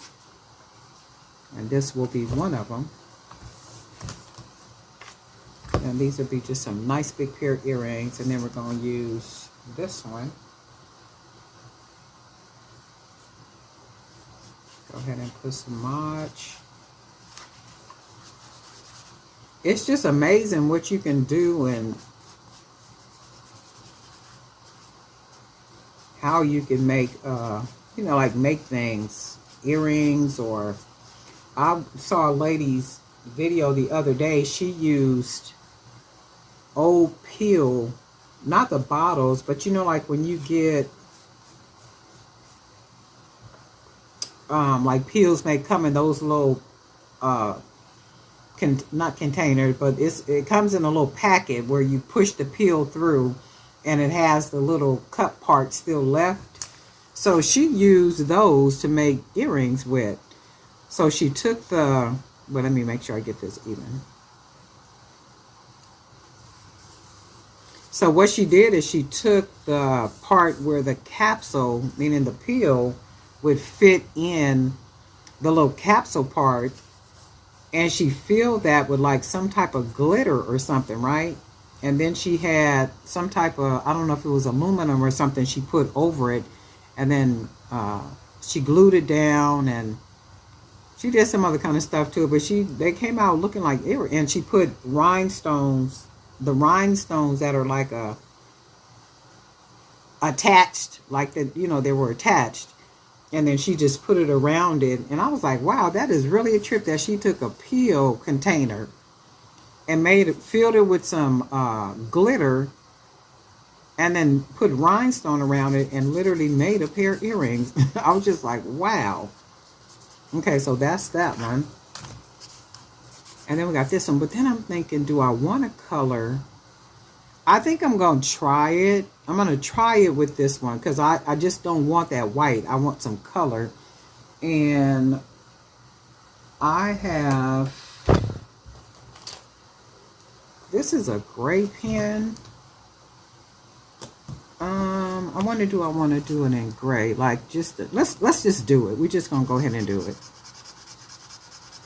And this will be one of them. And these will be just some nice big pair of earrings, and then we're going to use this one. Go ahead and put some Mod. It's just amazing what you can do and how you can make, you know, like make things, earrings. Or I saw a lady's video the other day. She used old peel, not the bottles, but you know, like when you get like peels may come in those little not containers, but it comes in a little packet where you push the peel through and it has the little cup part still left. So she used those to make earrings with. So she took the, but let me make sure I get this even. So what she did is she took the part where the capsule, meaning the peel, would fit in the little capsule part, and she filled that with like some type of glitter or something, right? And then she had some type of, I don't know if it was aluminum or something, she put over it, and then she glued it down, and she did some other kind of stuff to it, but they came out looking like earrings. And she put rhinestones, the rhinestones that are like attached, like that, you know, they were attached. And then she just put it around it. And I was like, wow, that is really a trip that she took a peel container and filled it with some glitter, and then put rhinestone around it and literally made a pair of earrings. I was just like, wow. Okay, so that's that one. And then we got this one. But then I'm thinking, do I want to color? I think I'm going to try it. I'm going to try it with this one because I just don't want that white. I want some color. And I have, this is a gray pen. I want to do it in gray. Like let's just do it. We're just gonna go ahead and do it.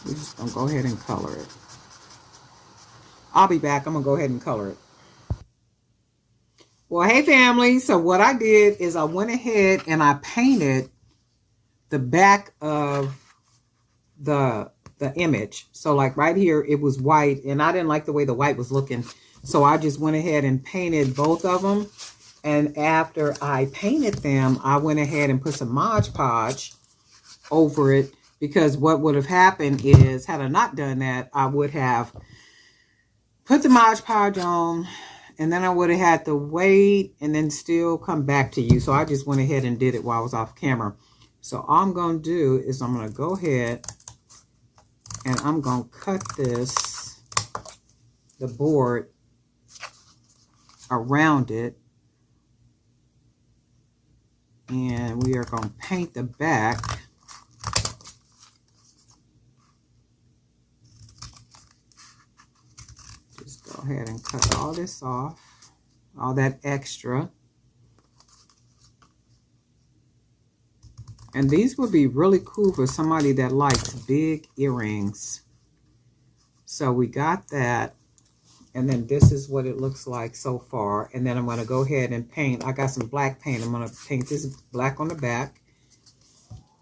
We're just gonna go ahead and color it. I'll be back. I'm gonna go ahead and color it. Well, hey family. So what I did is I went ahead and I painted the back of the image. So like right here, it was white, and I didn't like the way the white was looking. So I just went ahead and painted both of them. And after I painted them, I went ahead and put some Mod Podge over it, because what would have happened is, had I not done that, I would have put the Mod Podge on, and then I would have had to wait and then still come back to you. So I just went ahead and did it while I was off camera. So all I'm going to do is I'm going to go ahead and I'm going to cut the board around it. And we are going to paint the back. Just go ahead and cut all this off, all that extra. And these would be really cool for somebody that likes big earrings. So we got that. And then this is what it looks like so far. And then I'm going to go ahead and paint. I got some black paint. I'm going to paint this black on the back.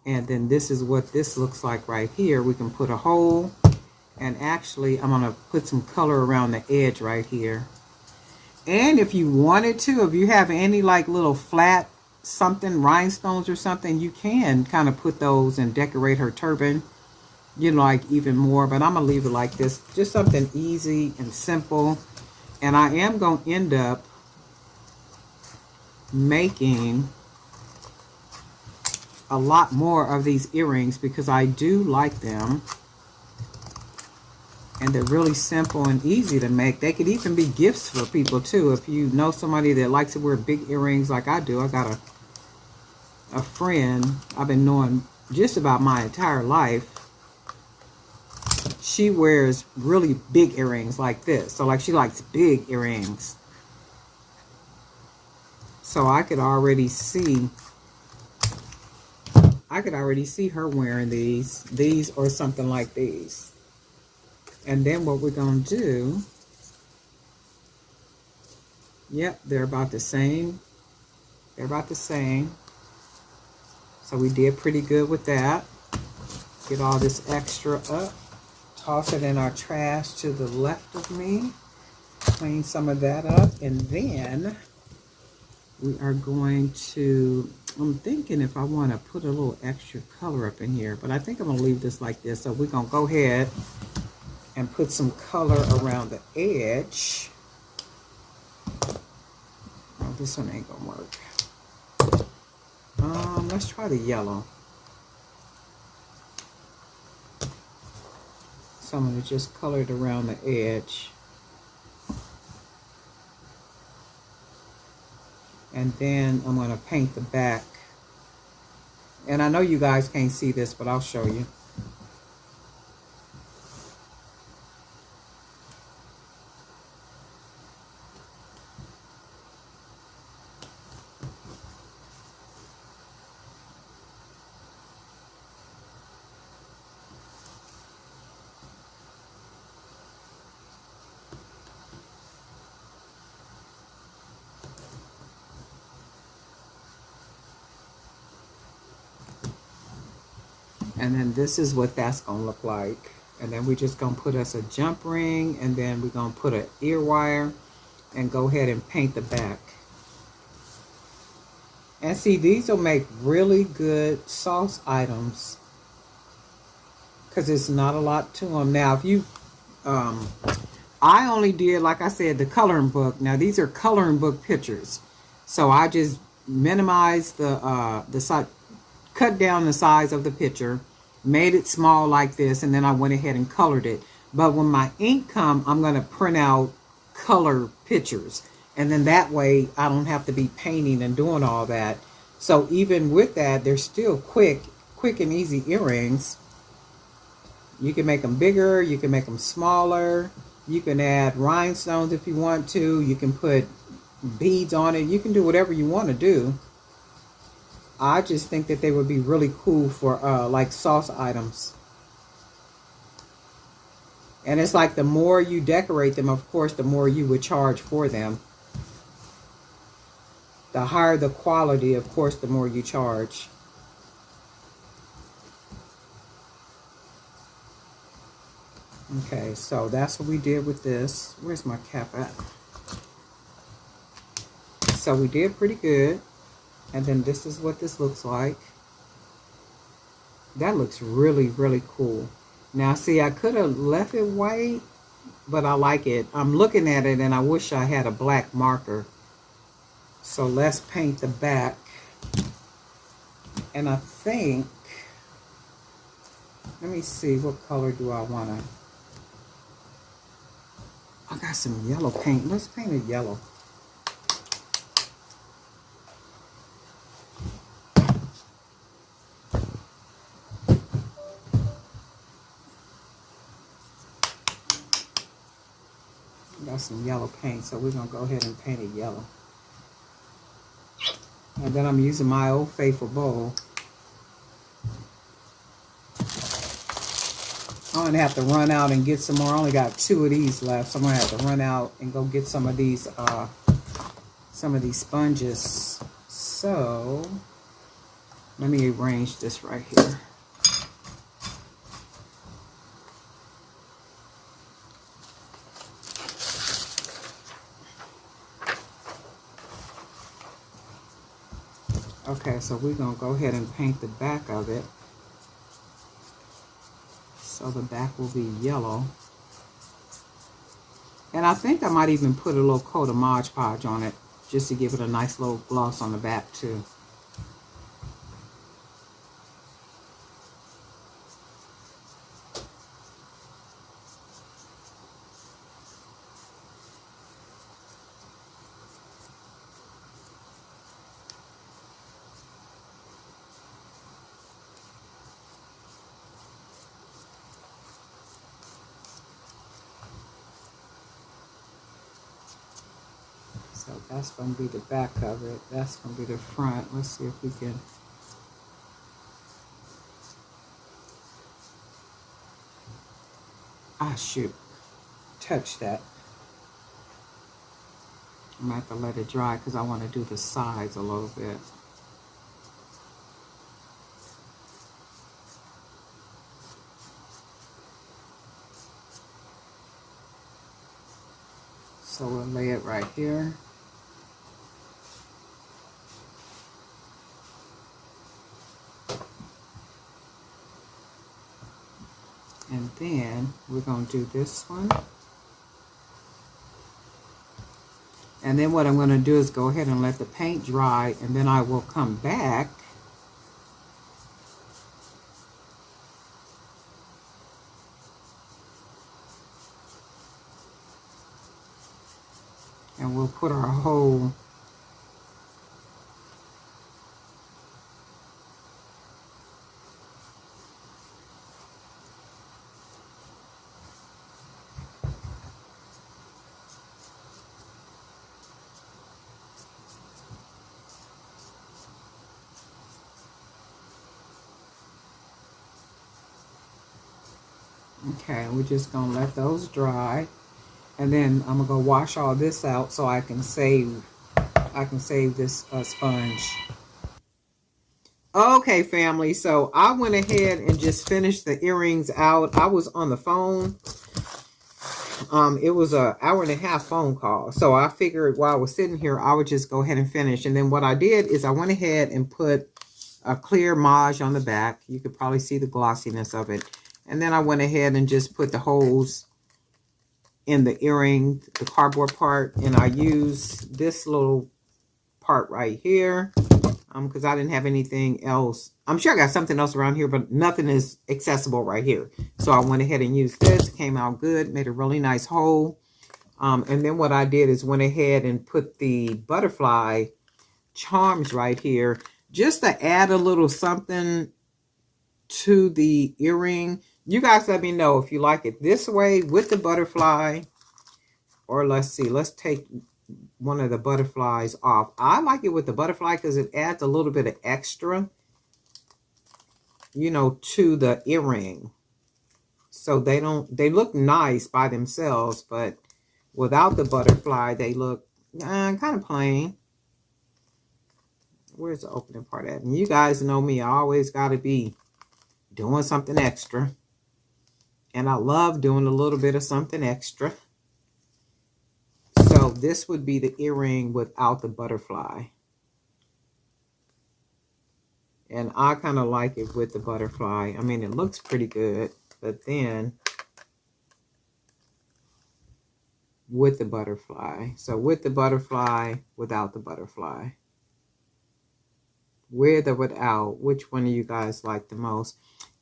And then this is what this looks like right here. We can put a hole. And actually, I'm going to put some color around the edge right here. And if you wanted to, if you have any like little flat something, rhinestones or something, you can kind of put those and decorate her turban, you know, like even more. But I'm gonna leave it like this, just something easy and simple. And I am gonna end up making a lot more of these earrings because I do like them, and they're really simple and easy to make. They could even be gifts for people too. If you know somebody that likes to wear big earrings like I do. I got a friend I've been knowing just about my entire life. She wears really big earrings like this. So like she likes big earrings. So I could already see her wearing these or something like these. And then what we're going to do, yep, they're about the same. They're about the same. So we did pretty good with that. Get all this extra up. Toss it in our trash to the left of me. Clean some of that up. And then we are going to, I'm thinking if I want to put a little extra color up in here. But I think I'm going to leave this like this. So we're going to go ahead and put some color around the edge. Oh, this one ain't going to work. Let's try the yellow. So I'm going to just color it around the edge. And then I'm going to paint the back. And I know you guys can't see this, but I'll show you. And then this is what that's going to look like. And then we're just going to put us a jump ring. And then we're going to put an ear wire. And go ahead and paint the back. And see, these will make really good sauce items. Because it's not a lot to them. Now, if you... I only did, like I said, the coloring book. Now, these are coloring book pictures. So I just minimized the size, cut down the size of the picture, made it small like this, and then I went ahead and colored it. But when my ink comes, I'm going to print out color pictures. And then that way, I don't have to be painting and doing all that. So even with that, they're still quick and easy earrings. You can make them bigger. You can make them smaller. You can add rhinestones if you want to. You can put beads on it. You can do whatever you want to do. I just think that they would be really cool for like sauce items. And it's like the more you decorate them, of course, the more you would charge for them. The higher the quality, of course, the more you charge. Okay, so that's what we did with this. Where's my cap at? So we did pretty good. And then this is what this looks like. That looks really, really cool. Now, see, I could have left it white, but I like it. I'm looking at it and I wish I had a black marker. So let's paint the back. And I think, let me see, what color do I want to? I got some yellow paint. Let's paint it yellow. Got some yellow paint, so we're gonna go ahead and paint it yellow. And then I'm using my Old Faithful bowl. I'm gonna have to run out and get some more. I only got 2 of these left, so I'm gonna have to run out and go get some of these sponges. So let me arrange this right here. Okay, so we're going to go ahead and paint the back of it. So the back will be yellow. And I think I might even put a little coat of Mod Podge on it, just to give it a nice little gloss on the back too. So that's going to be the back of it. That's going to be the front. Let's see if we can. Ah, shoot. Touch that. I'm going to have to let it dry because I want to do the sides a little bit. So we'll lay it right here. And then we're going to do this one. And then what I'm going to do is go ahead and let the paint dry, and then I will come back and we'll put our whole okay, we're just going to let those dry. And then I'm going to go wash all this out so I can save this sponge. Okay, family, so I went ahead and just finished the earrings out. I was on the phone. It was an hour-and-a-half phone call. So I figured while I was sitting here, I would just go ahead and finish. And then what I did is I went ahead and put a clear Mod on the back. You could probably see the glossiness of it. And then I went ahead and just put the holes in the earring, the cardboard part, and I used this little part right here because I didn't have anything else. I'm sure I got something else around here, but nothing is accessible right here. So I went ahead and used this. It came out good, made a really nice hole. And then what I did is went ahead and put the butterfly charms right here just to add a little something to the earring. You guys let me know if you like it this way with the butterfly, or let's see, let's take one of the butterflies off. I like it with the butterfly because it adds a little bit of extra, to the earring. So they look nice by themselves, but without the butterfly, they look kind of plain. Where's the opening part at? And you guys know me, I always got to be doing something extra. And I love doing a little bit of something extra. So this would be the earring without the butterfly. And I kind of like it with the butterfly. I mean, it looks pretty good. But then with the butterfly. So with the butterfly, without the butterfly. With or without, which one do you guys like the most?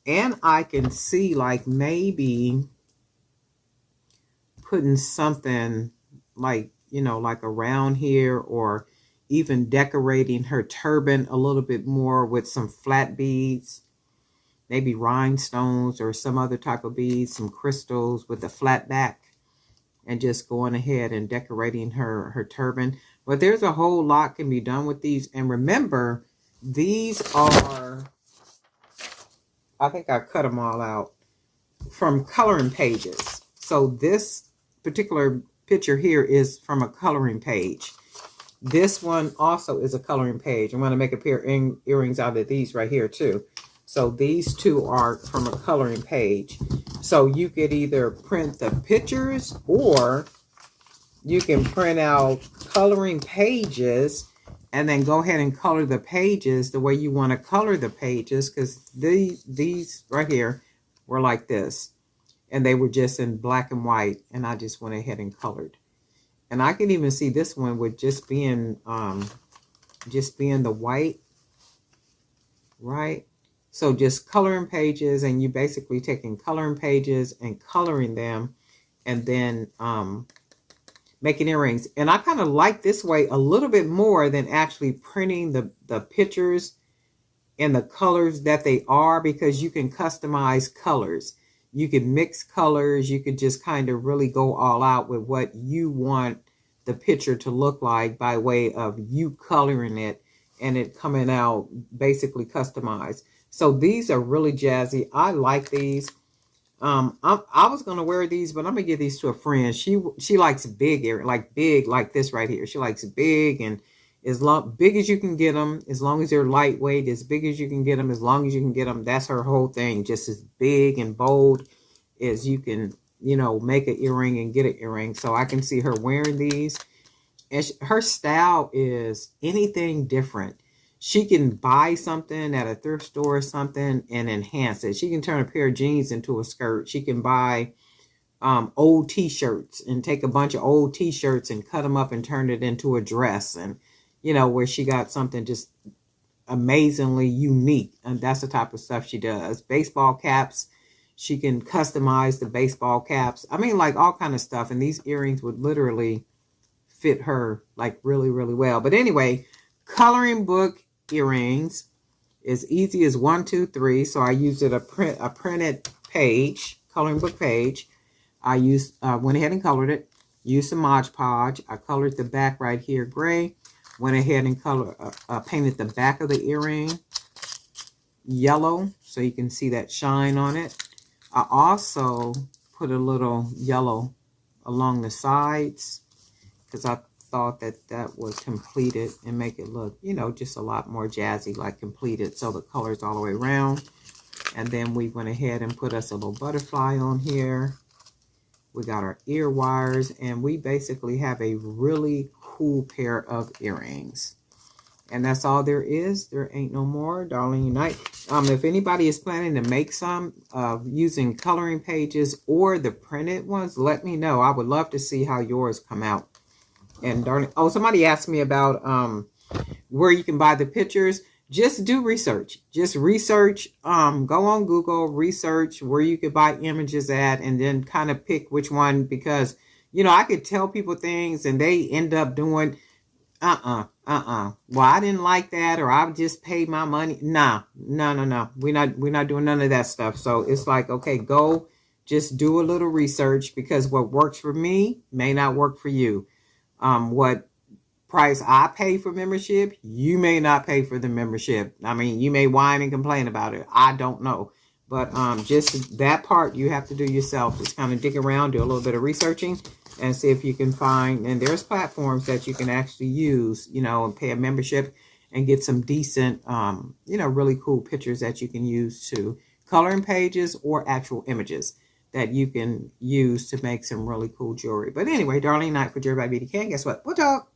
And I can see like maybe putting something like, like around here, or even decorating her turban a little bit more with some flat beads, maybe rhinestones or some other type of beads, some crystals with a flat back, and just going ahead and decorating her turban. But there's a whole lot can be done with these. And remember, these are, I think I cut them all out from coloring pages. So this particular picture here is from a coloring page. This one also is a coloring page. I'm going to make a pair of earrings out of these right here too. So these two are from a coloring page. So you could either print the pictures, or you can print out coloring pages and then go ahead and color the pages the way you want to color the pages, because these right here were like this, and they were just in black and white, and I just went ahead and colored. And I can even see this one with just being the white, right? So just coloring pages, and you basically taking coloring pages and coloring them, and then making earrings. And I kind of like this way a little bit more than actually printing the pictures and the colors that they are, because you can customize colors. You can mix colors. You could just kind of really go all out with what you want the picture to look like by way of you coloring it and it coming out basically customized. So these are really jazzy. I like these. I was gonna wear these, but I'm gonna give these to a friend. She likes big earrings, like big, like this right here. She likes big, and big as you can get them, as long as they're lightweight, as big as you can get them, as long as you can get them. That's her whole thing. Just as big and bold as you can, make an earring and get an earring. So I can see her wearing these, and her style is anything different. She can buy something at a thrift store or something and enhance it. She can turn a pair of jeans into a skirt. She can buy old t-shirts and take a bunch of old t-shirts and cut them up and turn it into a dress. And, where she got something just amazingly unique. And that's the type of stuff she does. Baseball caps. She can customize the baseball caps. I mean, like all kind of stuff. And these earrings would literally fit her like really, really well. But anyway, coloring book earrings as easy as 1, 2, 3. So I used a printed page, coloring book page. I went ahead and colored it. Used some Mod Podge. I colored the back right here gray. Went ahead and painted the back of the earring yellow, so you can see that shine on it. I also put a little yellow along the sides, because I thought that would complete it and make it look, just a lot more jazzy, like completed. So the colors all the way around. And then we went ahead and put us a little butterfly on here. We got our ear wires, and we basically have a really cool pair of earrings. And that's all there is. There ain't no more. Darling Unite. If anybody is planning to make some using coloring pages or the printed ones, let me know. I would love to see how yours come out. And darling, somebody asked me about where you can buy the pictures. Just do research. Just research. Go on Google, research where you could buy images at, and then kind of pick which one, because I could tell people things and they end up doing well, I didn't like that, or I just paid my money. No. We're not doing none of that stuff. So it's like, okay, go just do a little research, because what works for me may not work for you. what price I pay for membership, you may not pay for the membership. I mean, you may whine and complain about it. I don't know. But just that part you have to do yourself. Just kind of dig around, do a little bit of researching, and see if you can find, and there's platforms that you can actually use, and pay a membership and get some decent, really cool pictures that you can use to color in pages or actual images that you can use to make some really cool jewelry. But anyway, Darlene Knight for Jewelry by Beauty Ken. Guess what? We'll talk.